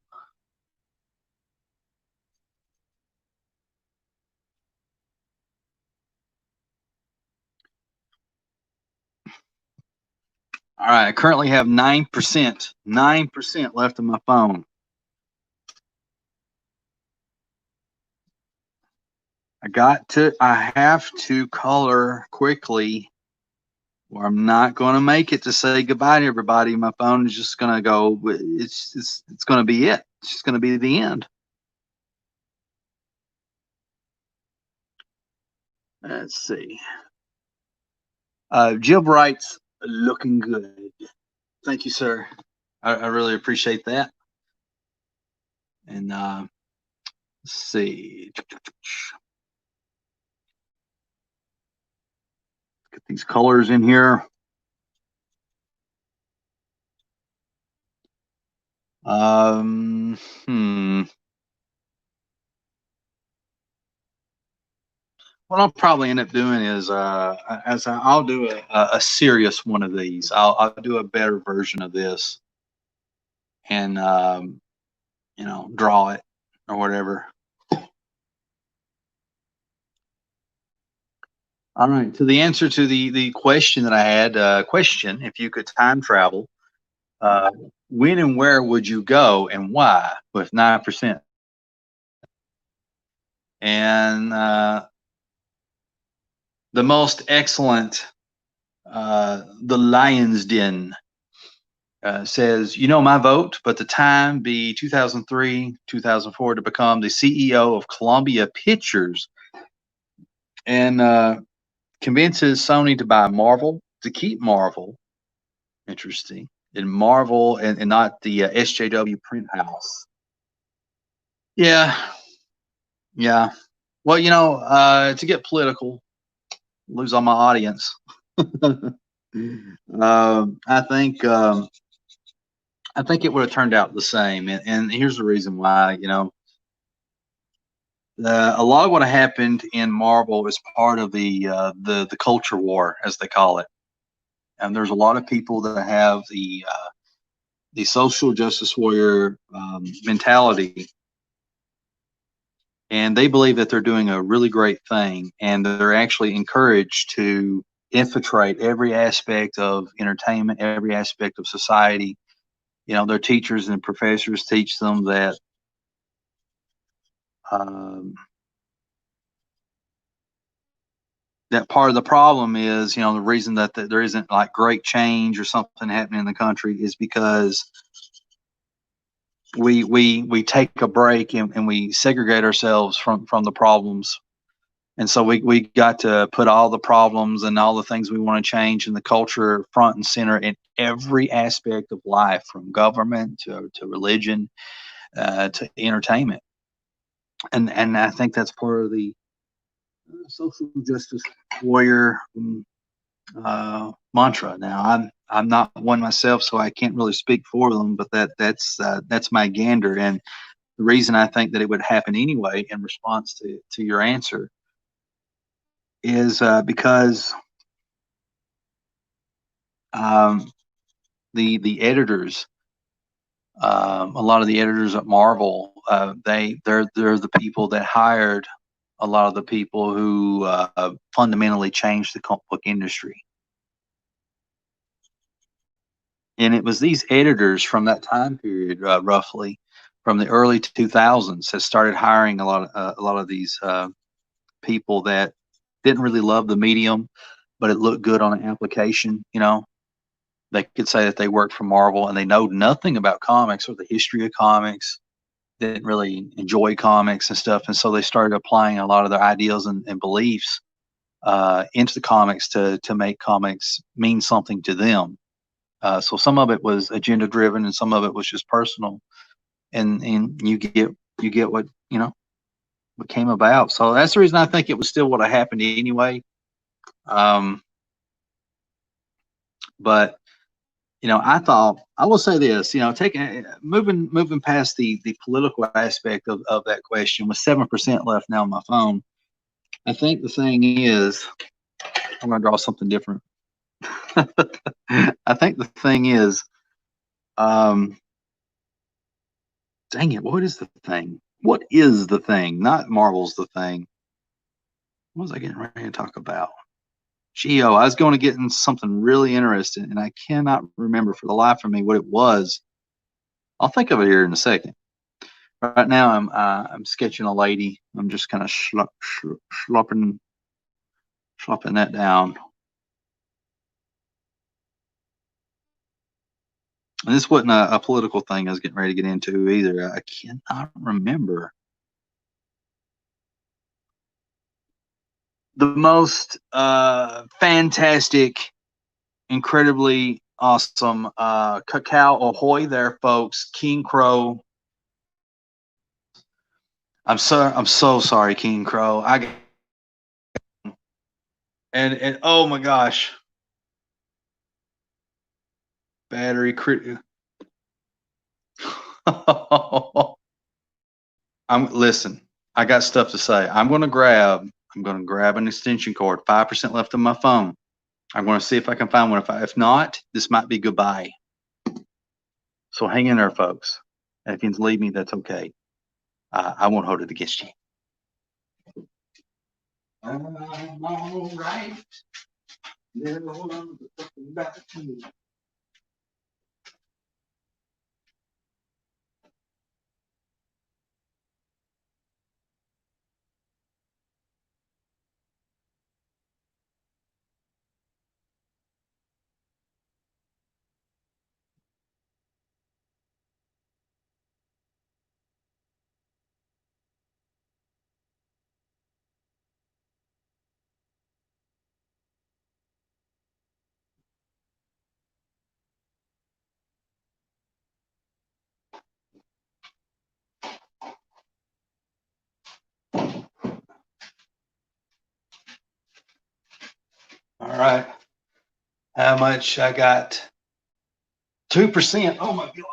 All right, I currently have 9% left on my phone. I have to color quickly, or I'm not going to make it to say goodbye to everybody. My phone is just going to go. It's going to be it. It's just going to be the end. Let's see. Jill writes, looking good. Thank you, sir. I really appreciate that. And let's see. Get these colors in here. What I'll probably end up doing is, I'll do a serious one of these. I'll do a better version of this, and draw it or whatever. All right. So the answer to the question that I had, question: if you could time travel, when and where would you go and why? With 9%, and the most excellent, the Lion's Den says, my vote, but the time be 2003, 2004 to become the CEO of Columbia Pictures, and convinces Sony to buy Marvel, to keep Marvel. Interesting. And Marvel and not the SJW print house. Yeah. Yeah. Well, to get political, lose all my audience. I think it would have turned out the same, and here's the reason why. A lot of what happened in Marvel is part of the culture war, as they call it, and there's a lot of people that have the social justice warrior mentality, and they believe that they're doing a really great thing, and they're actually encouraged to infiltrate every aspect of entertainment, every aspect of society. Their teachers and professors teach them that that part of the problem is, the reason that there isn't like great change or something happening in the country is because we take a break and we segregate ourselves from the problems. And so we got to put all the problems and all the things we want to change in the culture front and center in every aspect of life, from government to religion, to entertainment. And I think that's part of the social justice warrior mantra. Now, I'm not one myself, so I can't really speak for them, but that's my gander. And the reason I think that it would happen anyway, in response to your answer, is because um, the editors, a lot of the editors at Marvel, they're the people that hired a lot of the people who fundamentally changed the comic book industry. And it was these editors from that time period, roughly from the early 2000s, that started hiring a lot of these people that didn't really love the medium, but it looked good on an application. They could say that they worked for Marvel and they know nothing about comics or the history of comics, didn't really enjoy comics and stuff. And so they started applying a lot of their ideas and beliefs into the comics to make comics mean something to them. So some of it was agenda driven and some of it was just personal. And you get what came about. So that's the reason I think it was still what happened anyway. But I will say this, taking moving past the political aspect of that question, with 7% left now on my phone, I think the thing is, I'm going to draw something different. I think the thing is, dang it, what is the thing? What is the thing? Not Marvel's the thing. What was I getting ready to talk about? Geo, I was going to get into something really interesting, and I cannot remember for the life of me what it was. I'll think of it here in a second. Right now, I'm sketching a lady. I'm just kind of slopping that down. And this wasn't a political thing I was getting ready to get into either. I cannot remember. The most fantastic, incredibly awesome cacao ahoy there, folks. King Crow. I'm so sorry, King Crow. And oh my gosh, battery crit. Listen. I got stuff to say. I'm gonna grab an extension cord. 5% left on my phone. I'm gonna see if I can find one. If not, this might be goodbye. So hang in there, folks. And if you leave me, that's okay. I won't hold it against you. I'm all right. All right. How much I got? 2%. Oh my God.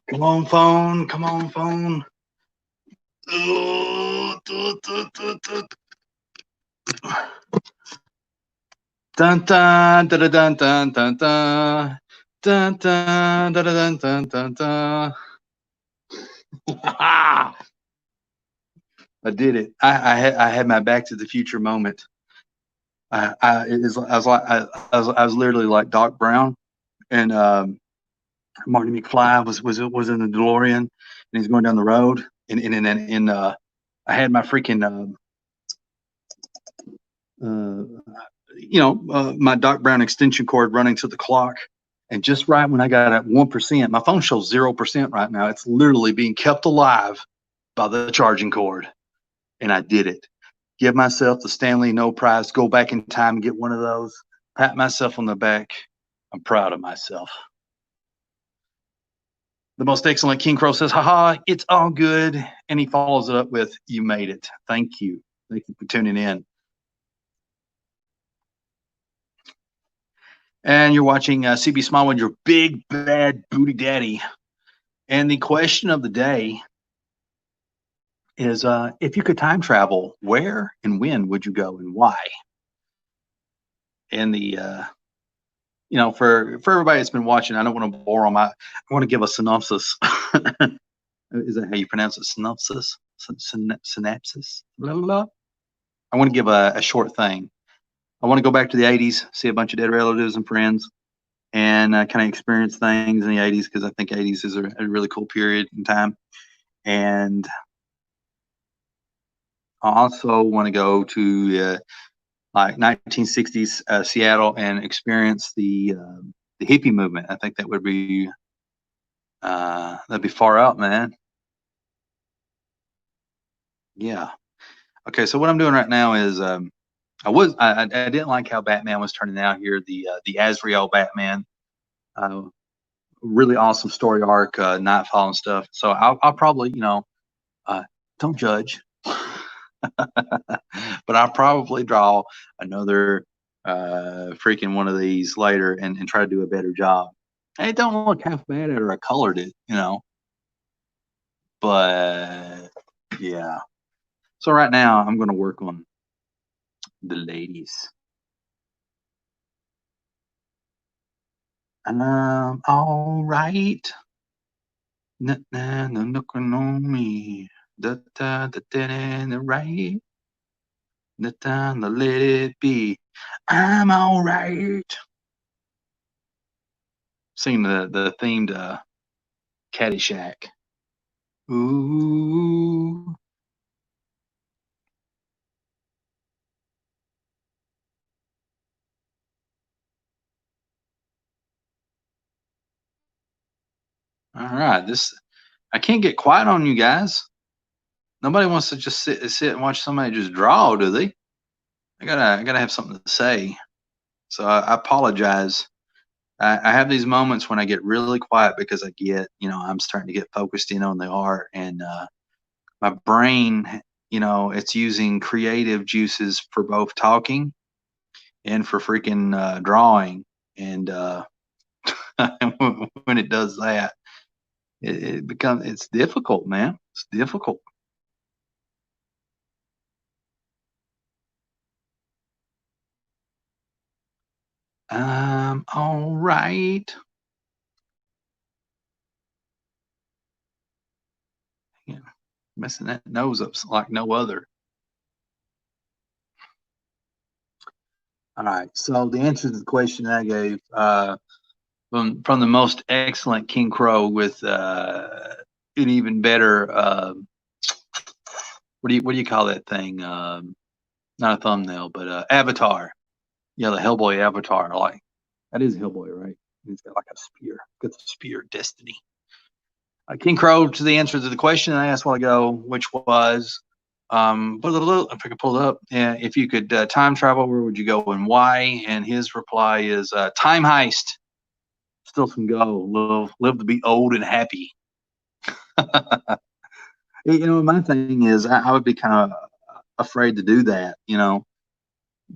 Come on, phone. Come on, phone. Dun dun dun dun dun dun dun dun dun dun dun dun dun dun. I did it. I had my Back to the Future moment. I was literally like Doc Brown, and Marty McFly was in the DeLorean, and he's going down the road, and I had my freaking my Doc Brown extension cord running to the clock. And just right when I got at 1%, my phone shows 0% right now. It's literally being kept alive by the charging cord. And I did it. Give myself the Stanley No Prize, go back in time and get one of those, pat myself on the back. I'm proud of myself. The most excellent King Crow says, haha, it's all good. And he follows it up with, you made it. Thank you. Thank you for tuning in. And you're watching CB Smallwood, your big bad booty daddy. And the question of the day is, if you could time travel, where and when would you go and why? And the for everybody that's been watching, I don't want to bore them. I want to give a synopsis. Is that how you pronounce it? Synopsis, synapsis. Blah, blah, blah. I want to give a short thing. I want to go back to the 80s, see a bunch of dead relatives and friends, and kind of experience things in the 80s, because I think 80s is a really cool period in time. And I also want to go to like 1960s Seattle and experience the hippie movement. I think that would be that'd be far out, man. Yeah. Okay, so what I'm doing right now is I didn't like how Batman was turning out here, the Azrael Batman. Really awesome story arc, Nightfall and stuff. So I'll probably, don't judge, but I'll probably draw another freaking one of these later and try to do a better job. It don't look half bad after I colored it, but yeah. So right now I'm going to work on the ladies. All right. Looking on me. Da da da da da right. Da da da let it be. I'm all right. Sing the themed Caddyshack. Ooh. All right. I can't get quiet on you guys. Nobody wants to just sit and watch somebody just draw, do they? I gotta have something to say. So I apologize. I have these moments when I get really quiet because I get, I'm starting to get focused in on the art, and my brain, it's using creative juices for both talking and for freaking drawing. And when it does that, it's difficult, man. It's difficult. All right. Yeah, messing that nose up like no other. All right. So the answer to the question I gave, from the most excellent King Crow with an even better what do you call that thing? Not a thumbnail, but avatar. Yeah, the Hellboy avatar. Like that is Hellboy, right? He's got like a spear. Got the spear of destiny. King Crow, to the answer to the question I asked a while ago, which was, if I could pull it up, if you could time travel, where would you go and why? And his reply is time heist. Still some go. Live to be old and happy. My thing is, I would be kind of afraid to do that,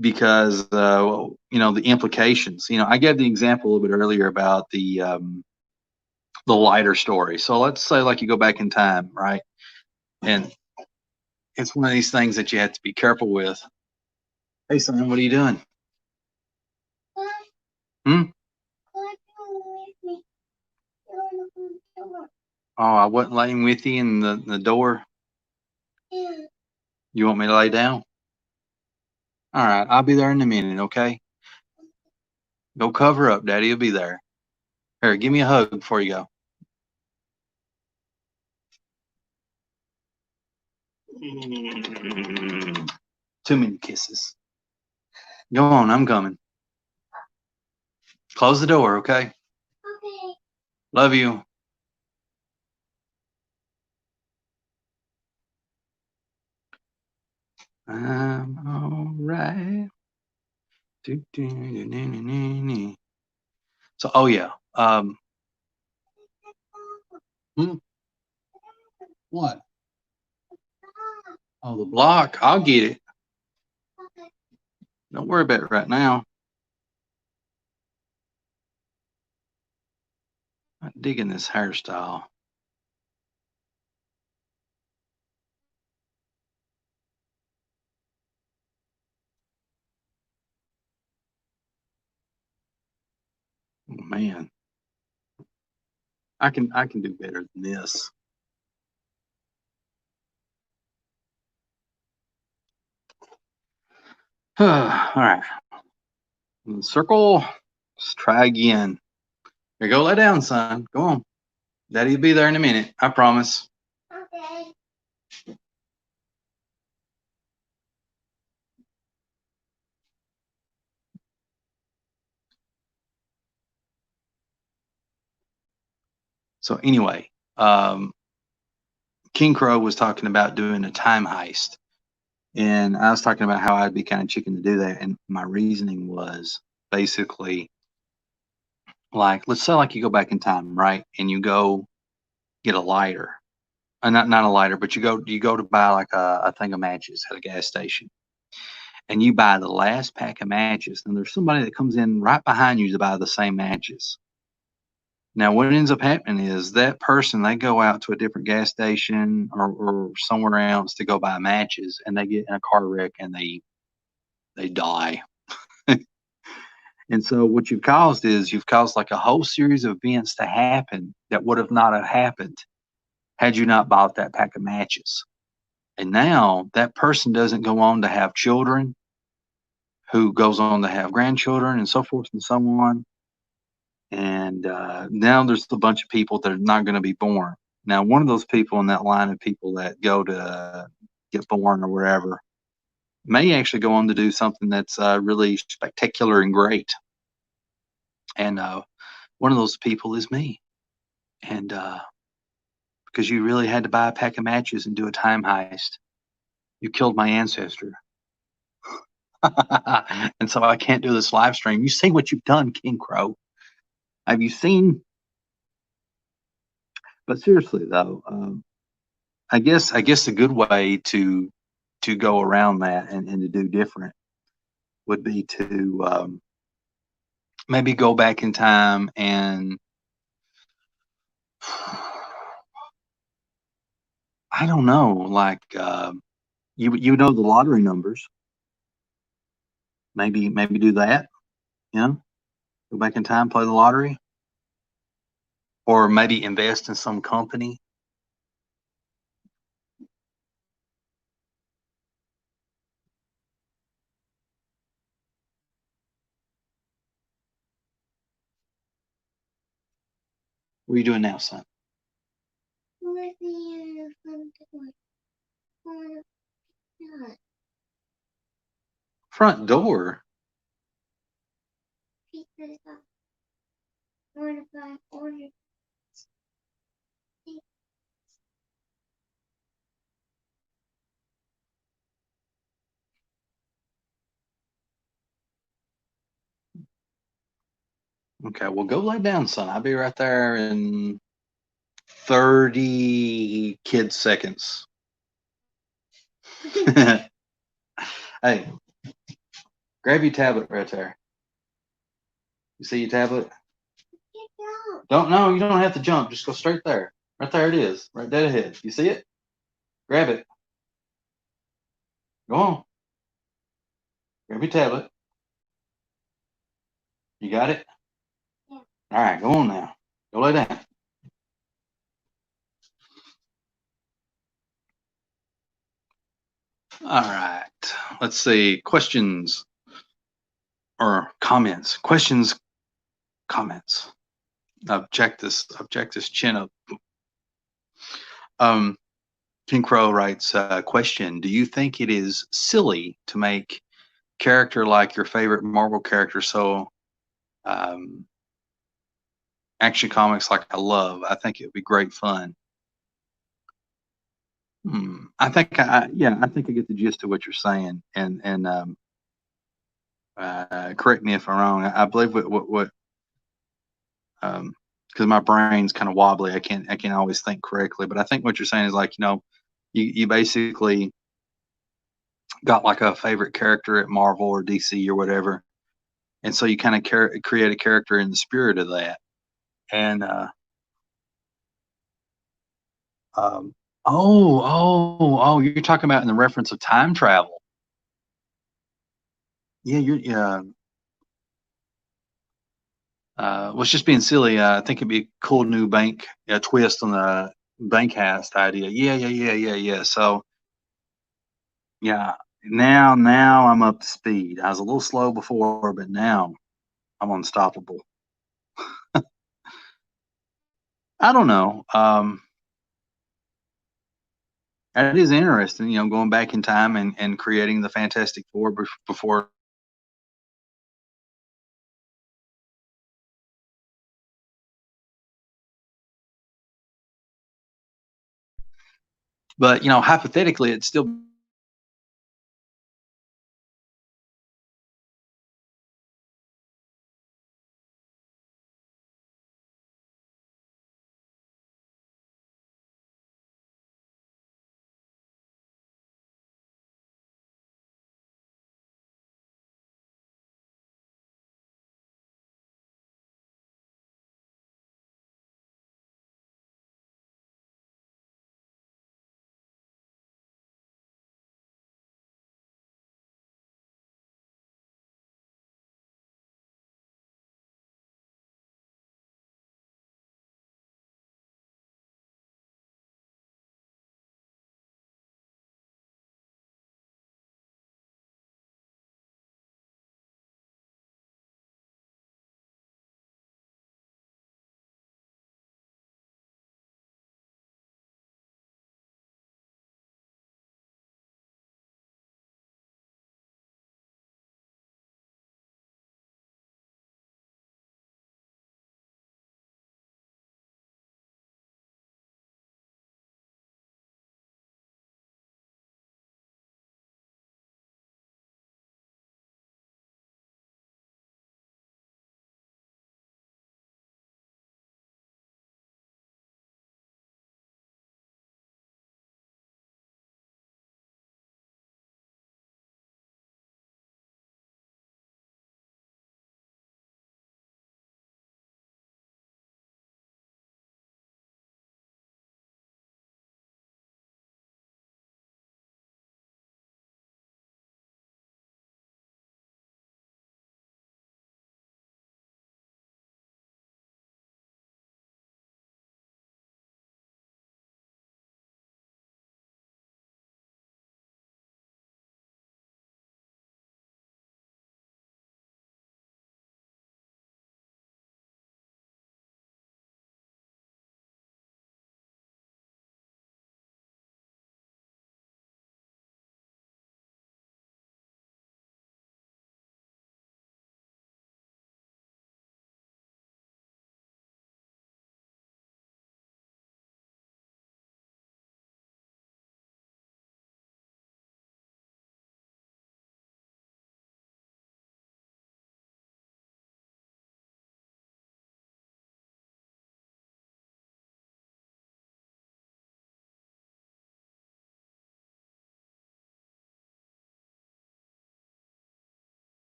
because the implications. I gave the example a little bit earlier about the lighter story. So let's say like you go back in time, right? And it's one of these things that you have to be careful with. Hey, son, what are you doing? Hmm? Oh, I wasn't laying with you in the door. You want me to lay down? All right, I'll be there in a minute, okay? Go cover up, Daddy will be there. Here, give me a hug before you go. Too many kisses. Go on, I'm coming. Close the door, okay? Okay. Love you. I'm all right. So, oh yeah. What? Oh, the block. I'll get it. Okay. Don't worry about it right now. I'm digging this hairstyle. Oh, man. I can do better than this. All right. Circle. Let's try again. Here, go lay down, son. Go on. Daddy'll be there in a minute. I promise. Okay. So anyway, King Crow was talking about doing a time heist. And I was talking about how I'd be kind of chicken to do that. And my reasoning was basically like, let's say like you go back in time, right? And you go get a lighter. Not a lighter, but you go to buy like a thing of matches at a gas station. And you buy the last pack of matches, and there's somebody that comes in right behind you to buy the same matches. Now, what ends up happening is that person, they go out to a different gas station or somewhere else to go buy matches, and they get in a car wreck and they die. And so what you've caused is you've caused like a whole series of events to happen that would have not have happened had you not bought that pack of matches. And now that person doesn't go on to have children, who goes on to have grandchildren and so forth and so on. And now there's a bunch of people that are not going to be born. Now, one of those people in that line of people that go to get born or wherever may actually go on to do something that's really spectacular and great. And one of those people is me. And because you really had to buy a pack of matches and do a time heist, you killed my ancestor. And so I can't do this live stream. You see what you've done, King Crow. Have you seen? But seriously though, I guess a good way to go around that and to do different would be to maybe go back in time and I don't know, like you know the lottery numbers. Maybe do that. You know, go back in time, play the lottery, or maybe invest in some company. What are you doing now, son? Let me in the front door. Front door. Because I want to buy order. Okay, well, go lay down, son. I'll be right there in 30 kid seconds. Hey, grab your tablet right there. You see your tablet? Don't no, you don't have to jump. Just go straight there. Right there it is. Right dead ahead. You see it? Grab it. Go on. Grab your tablet. You got it? Yeah. All right, go on now. Go lay down. All right. let's see, questions or comments. Questions, comments. Check this chin up. Um, King Crow writes, question, do you think it is silly to make character like your favorite Marvel character so um, Action Comics like I love? I think it would be great fun. I think I think I get the gist of what you're saying, and correct me if I'm wrong. I believe what because my brain's kind of wobbly. I can't always think correctly, but I think what you're saying is like, you basically got like a favorite character at Marvel or DC or whatever, and so you kind of create a character in the spirit of that. And um, you're talking about in the reference of time travel. Yeah, you're yeah. Was just being silly. I think it'd be a cool new bank twist on the bank heist idea. Yeah. So yeah, now I'm up to speed. I was a little slow before, but now I'm unstoppable. I don't know. It is interesting, going back in time and creating the Fantastic Four before. But hypothetically, it's still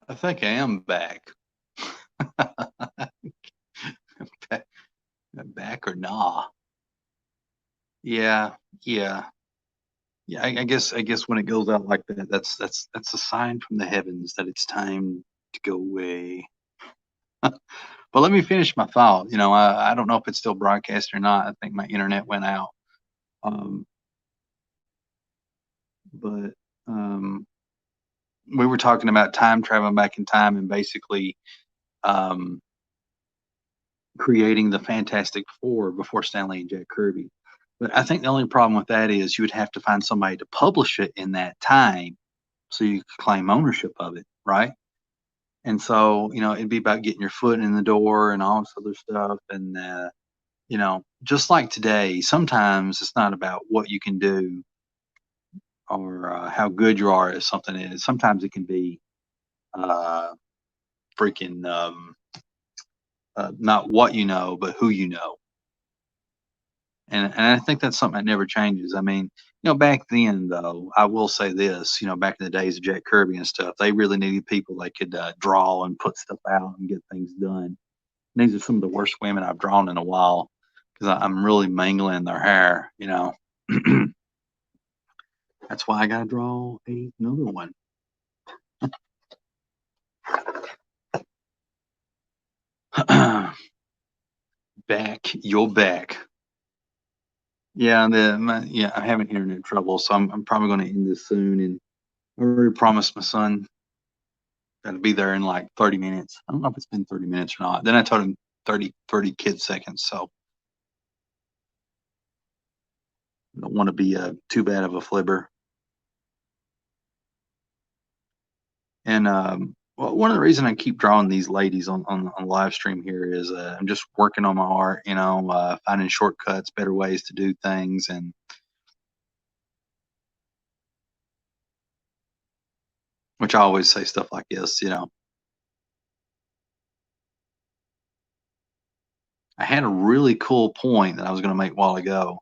I think I am back. Back or nah? Yeah, yeah, yeah. I guess when it goes out like that, that's a sign from the heavens that it's time to go away. But let me finish my thought. I don't know if it's still broadcast or not. I think my internet went out. Um, but um, we were talking about time traveling back in time and basically um, creating the Fantastic Four before Stanley and Jack Kirby. But I think the only problem with that is you would have to find somebody to publish it in that time so you could claim ownership of it, right? And so, it'd be about getting your foot in the door and all this other stuff. And, just like today, sometimes it's not about what you can do or how good you are at something is. Sometimes it can be uh, freaking not what you know, but who you know. And I think that's something that never changes. I mean, back then though, I will say this, back in the days of Jack Kirby and stuff, they really needed people that could draw and put stuff out and get things done. And these are some of the worst women I've drawn in a while because I'm really mangling their hair. That's why I gotta draw another one. Back, you're back. Yeah, I'm having internet trouble, so I'm probably going to end this soon. And I already promised my son that I'd be there in like 30 minutes. I don't know if it's been 30 minutes or not. Then I told him 30 kid seconds, so I don't want to be too bad of a flibber. And well, one of the reasons I keep drawing these ladies on live stream here is I'm just working on my art, finding shortcuts, better ways to do things, and which I always say stuff like this. I had a really cool point that I was going to make a while ago,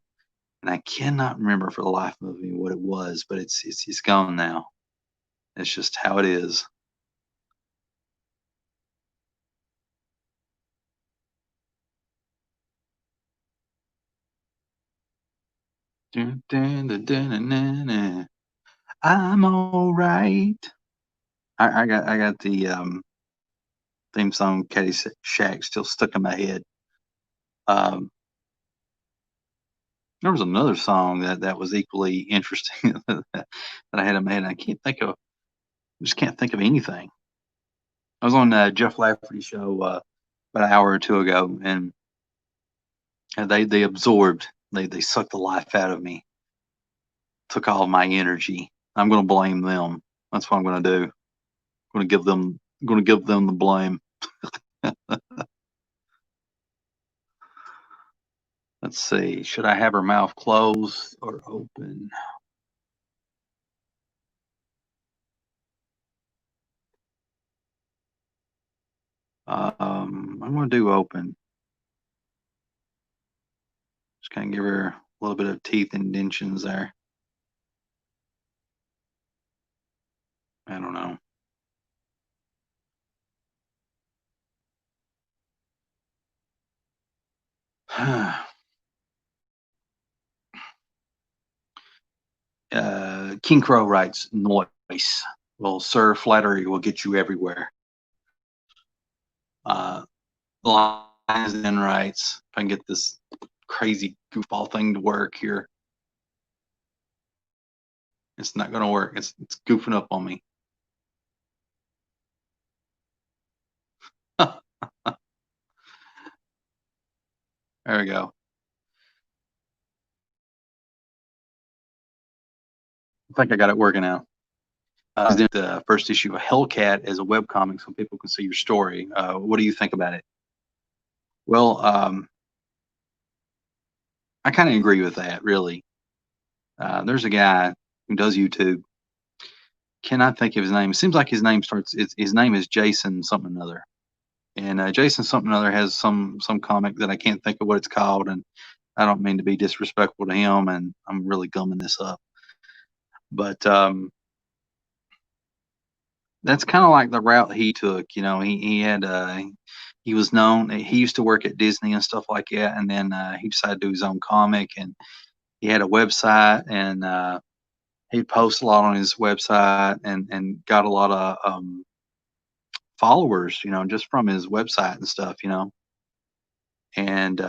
and I cannot remember for the life of me what it was, but it's gone now. It's just how it is. Dun, dun, dun, dun, dun, dun, dun. I'm all right. I got the theme song Caddyshack still stuck in my head. Um, there was another song that was equally interesting that I had in my head. I just can't think of anything. I was on Jeff Lafferty's show about an hour or two ago, and they absorbed, they sucked the life out of me, took all of my energy. I'm going to blame them. That's what I'm going to do. I'm going to give them the blame. Let's see. Should I have her mouth closed or open? I'm going to do open. Just kind of give her a little bit of teeth indentions there. I don't know. King Crow writes, noise. Well, sir, flattery will get you everywhere. Lions then writes, if I can get this crazy goofball thing to work here. It's not going to work. It's goofing up on me. There we go. I think I got it working now. The first issue of Hellcat as a webcomic so people can see your story. What do you think about it? Well, I kind of agree with that, really. There's a guy who does YouTube. Cannot think of his name. It seems like his name is Jason something or another. And Jason something or other has some comic that I can't think of what it's called, and I don't mean to be disrespectful to him, and I'm really gumming this up. But that's kind of like the route he took. You know, he had he was known. He used to work at Disney and stuff like that, and then he decided to do his own comic, and he had a website, and he'd post a lot on his website, and got a lot of followers, you know, just from his website and stuff, you know, and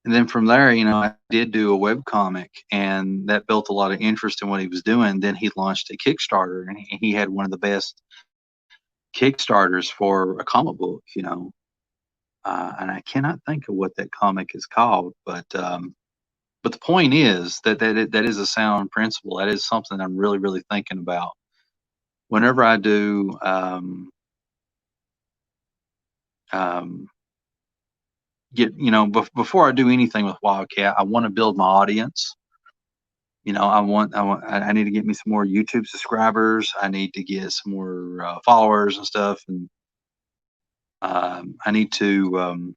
and then from there, you know, I did do a web comic, and that built a lot of interest in what he was doing. Then he launched a Kickstarter, and he had one of the best Kickstarters for a comic book, you know. And I cannot think of what that comic is called, but the point is that is a sound principle. That is something I'm really, really thinking about. Whenever I do um, get, you know, before I do anything with Wildcat, I want to build my audience. You know, I need to get me some more YouTube subscribers. I need to get some more followers and stuff, and I need to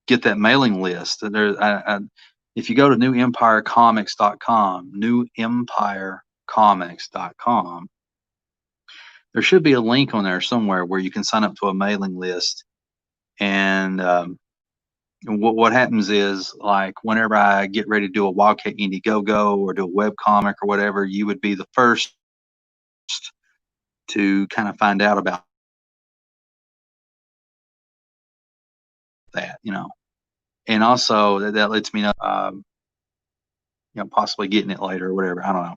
get that mailing list. If you go to newempirecomics.com, newempirecomics.com, there should be a link on there somewhere where you can sign up to a mailing list. And what happens is, like, whenever I get ready to do a Wildcat Indiegogo or do a web comic or whatever, you would be the first to kind of find out about that, you know. And also that lets me know, you know, possibly getting it later or whatever. I don't know.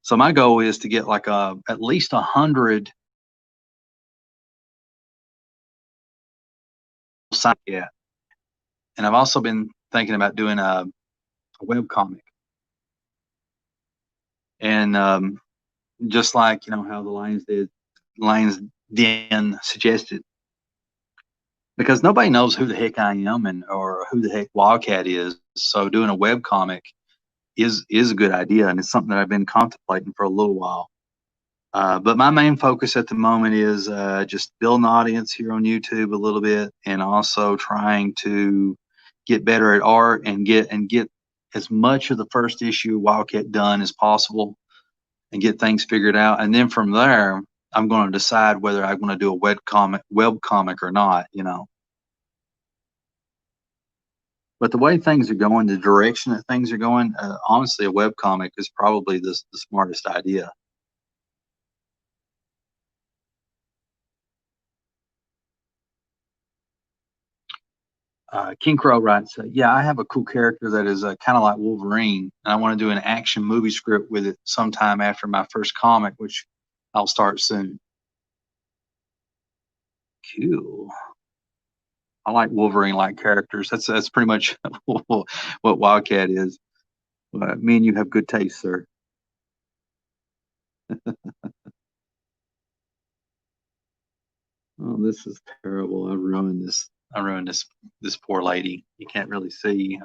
So my goal is to get like at least 100 sites yet. And I've also been thinking about doing a web comic. And just like, you know, how the Lions Den suggested, because nobody knows who the heck I am or who the heck Wildcat is. So doing a web comic is a good idea, and it's something that I've been contemplating for a little while. But my main focus at the moment is just building an audience here on YouTube a little bit, and also trying to get better at art and get as much of the first issue of Wildcat done as possible, and get things figured out. And then from there, I'm going to decide whether I'm going to do a web comic or not, you know. But the way things are going, the direction that things are going, honestly, a web comic is probably the smartest idea. King Crow writes, yeah, I have a cool character that is kind of like Wolverine, and I want to do an action movie script with it sometime after my first comic, which I'll start soon. Cool. I like Wolverine-like characters. That's pretty much what Wildcat is. Me and you have good taste, sir. Oh, this is terrible. I ruined this. I ruined this poor lady. You can't really see.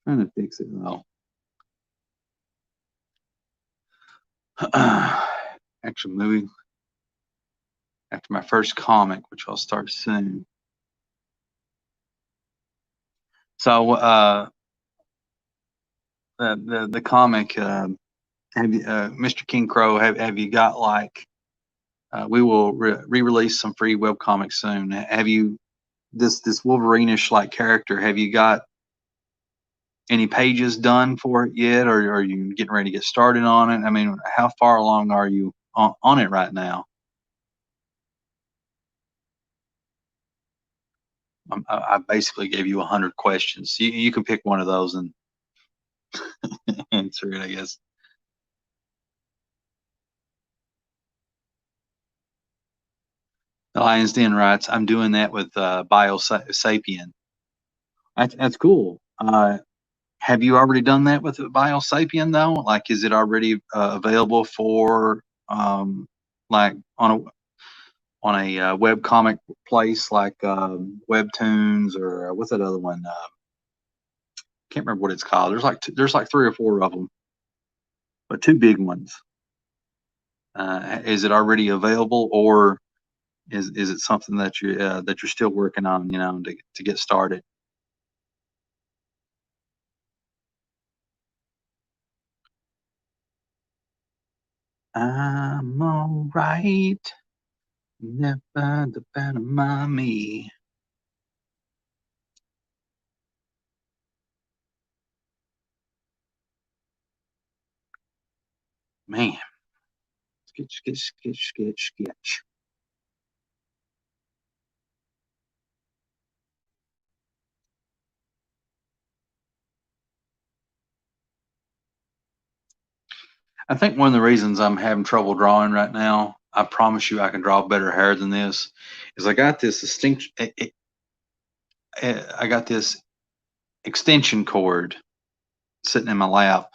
Trying to fix it though. Action movie after my first comic, which I'll start soon. So the comic, have you, Mr. King Crow, have you got like? We will re-release some free web comics soon. Have you this Wolverine-ish like character? Have you got any pages done for it yet, or are you getting ready to get started on it? I mean, how far along are you on it right now? I basically gave you 100 questions. You can pick one of those and answer it, I guess. The Lions Den writes, I'm doing that with Biosapien. That's cool. Have you already done that with Biosapien though? Like, is it already available for like on a web comic place like Webtoons, or what's that other one? Can't remember what it's called. There's like 3 or 4 of them, but 2 big ones. Is it already available, or is it something that you're still working on, you know, to get started? I'm all right. Never the better mommy. Man, sketch. I think one of the reasons I'm having trouble drawing right now, I promise you I can draw better hair than this, is I got this distinct, I got this extension cord sitting in my lap.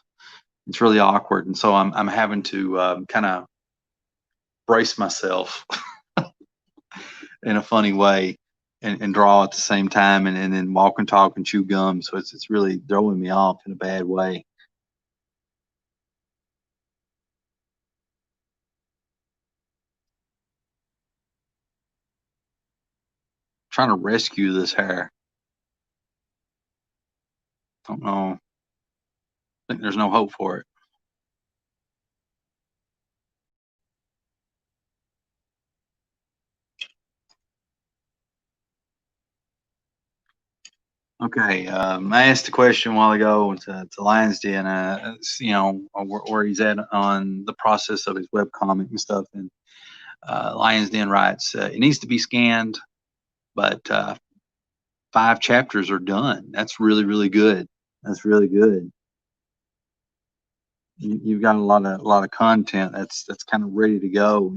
It's really awkward, and so I'm having to kind of brace myself in a funny way and draw at the same time, and then walk and talk and chew gum. So it's really throwing me off in a bad way. Trying to rescue this hair. Don't know. I think there's no hope for it. Okay, I asked a question a while ago to Lions Den, where he's at on the process of his web comic and stuff. And Lions Den writes, it needs to be scanned, but 5 chapters are done. That's really, really good. That's really good. You've got a lot of content that's kind of ready to go.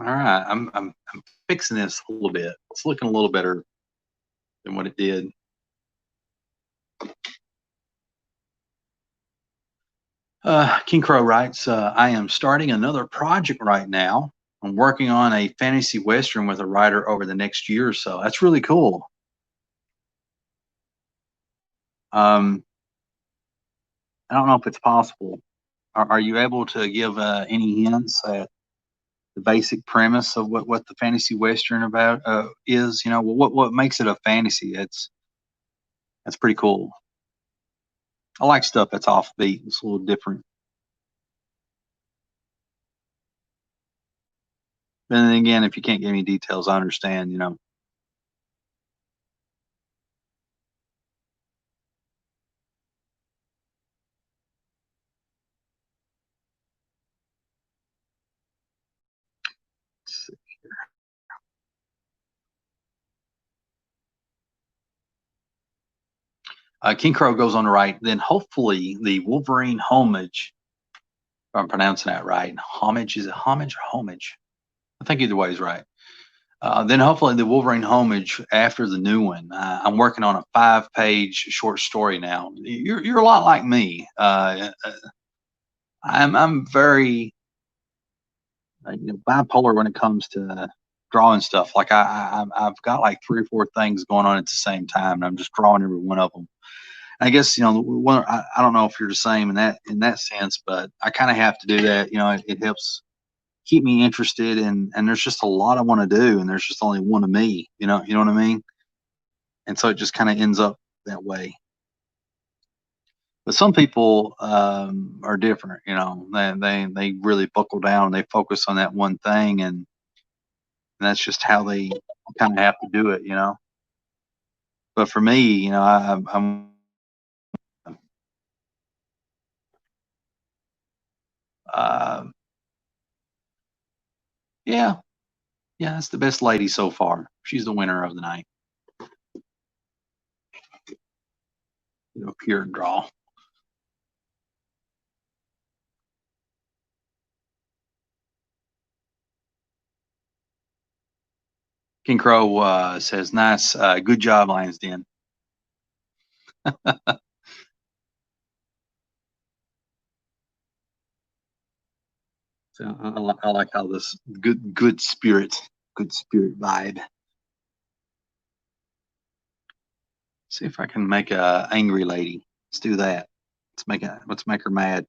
All right, I'm fixing this a little bit. It's looking a little better than what it did. King Crow writes, I am starting another project right now. I'm working on a fantasy western with a writer over the next year or so. That's really cool. Um, I don't know if it's possible. Are you able to give any hints at the basic premise of what the fantasy western about is? What makes it a fantasy? That's pretty cool. I like stuff that's offbeat. It's a little different. And then again, if you can't give me details, I understand. King Crow goes on to write, then hopefully the Wolverine homage, if I'm pronouncing that right. Homage, is it homage or homage? I think either way is right. Then hopefully the Wolverine homage after the new one. I'm working on a 5-page short story now. You're a lot like me. I'm very bipolar when it comes to drawing stuff. Like I've got like 3 or 4 things going on at the same time, and I'm just drawing every one of them. I guess I don't know if you're the same in that sense, but I kind of have to do that. It helps keep me interested, and there's just a lot I want to do, and there's just only one of me. You know what I mean? And so it just kind of ends up that way. But some people are different. They really buckle down. They focus on that one thing, and that's just how they kind of have to do it. But for me, I'm uh, yeah, yeah, that's the best lady so far. She's the winner of the night. Pure draw. King Crow says, "Nice, good job, Lions Den." So I like how this good spirit vibe. See if I can make a angry lady. Let's do that. Let's make her mad.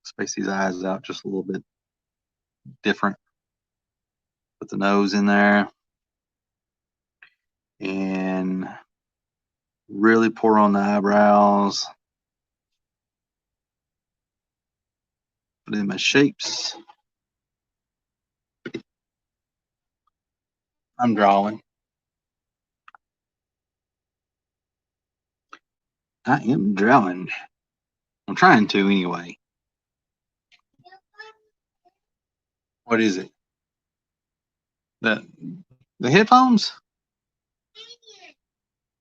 Space these eyes out just a little bit different. Put the nose in there. And really pour on the eyebrows. Put in my shapes. I'm drawing. I am drawing. I'm trying to anyway. What is it? The headphones?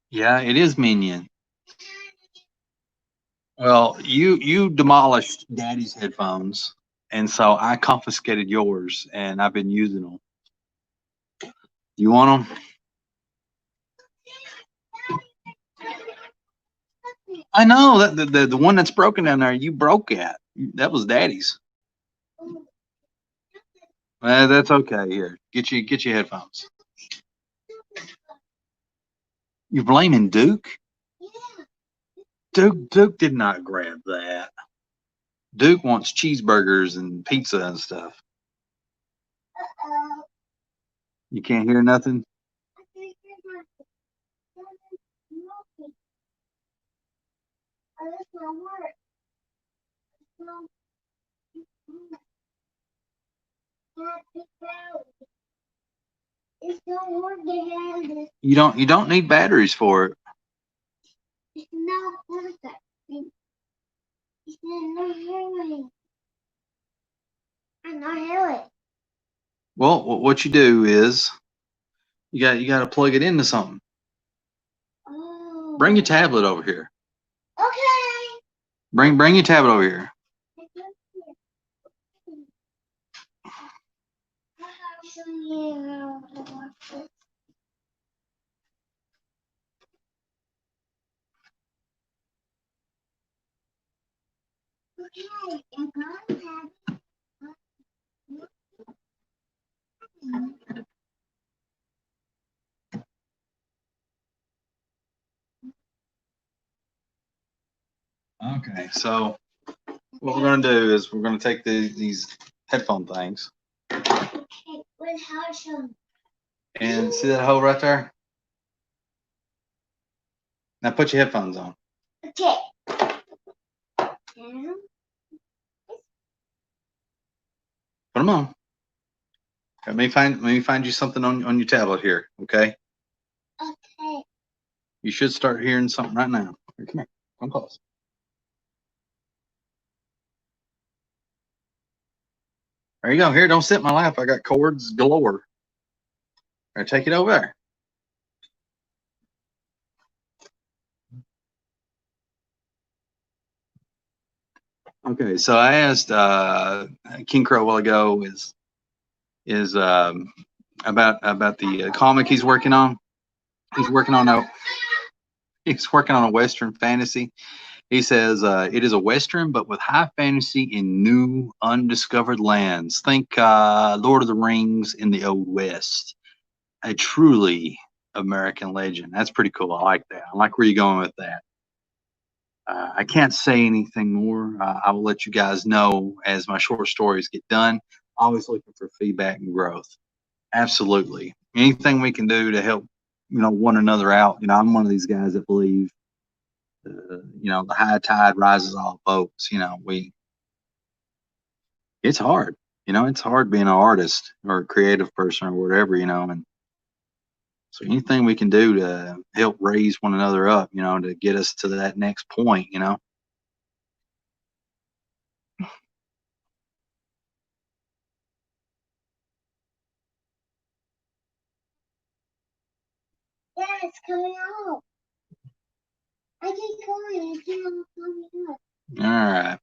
Yeah, it is Minion. Well, you demolished Daddy's headphones, and so I confiscated yours, and I've been using them. You want them? I know that the one that's broken down there, you broke at. That was Daddy's. That's okay. Here, get your headphones. You're blaming Duke? Duke did not grab that. Duke wants cheeseburgers and pizza and stuff. You can't hear nothing? You don't need batteries for it. It's not worth it. It's not hearing. I'm not hearing. Well, what you do is you got to plug it into something. Oh. Bring your tablet over here. Okay. Bring your tablet over here. Okay, I'm gonna have Okay, so what we're going to do is we're going to take these headphone things. Okay, where's Harrison? And see that hole right there? Now put your headphones on. Okay. Put them on. Let me find you something on your tablet here, okay? Okay. You should start hearing something right now. Here, come here. Come close. There you go. Here, don't sit in my lap. I got cords galore. All right, take it over there. Okay, so I asked King Crow a while ago is about the comic he's working on. He's working on a Western fantasy. He says it is a Western, but with high fantasy in new, undiscovered lands. Think Lord of the Rings in the Old West. A truly American legend. That's pretty cool. I like that. I like where you're going with that. I can't say anything more. I will let you guys know as my short stories get done. Always looking for feedback and growth. Absolutely. Anything we can do to help, one another out. I'm one of these guys that believe, the high tide rises all boats. It's hard. It's hard being an artist or a creative person or whatever. And so anything we can do to help raise one another up, to get us to that next point, Yeah, it's coming out. I keep going. It's not coming up. All right.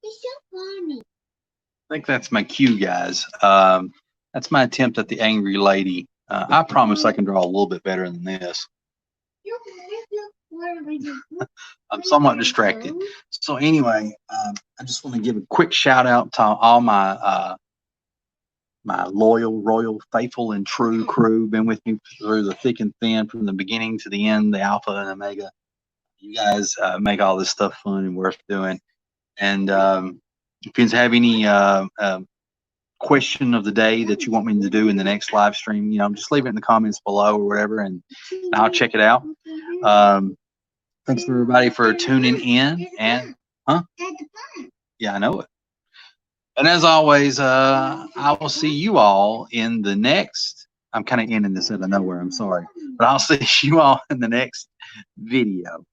It's so funny. I think that's my cue, guys. That's my attempt at the angry lady. I promise I can draw a little bit better than this. I'm somewhat distracted. So anyway, I just want to give a quick shout out to all my my loyal, royal, faithful, and true crew. Been with me through the thick and thin, from the beginning to the end, the alpha and omega. You guys make all this stuff fun and worth doing. And if you have any question of the day that you want me to do in the next live stream, just leave it in the comments below or whatever, and I'll check it out. Thanks for everybody for tuning in. And yeah, I know it. And as always, I will see you all in the next. I'm kind of ending this out of nowhere. I'm sorry, but I'll see you all in the next video.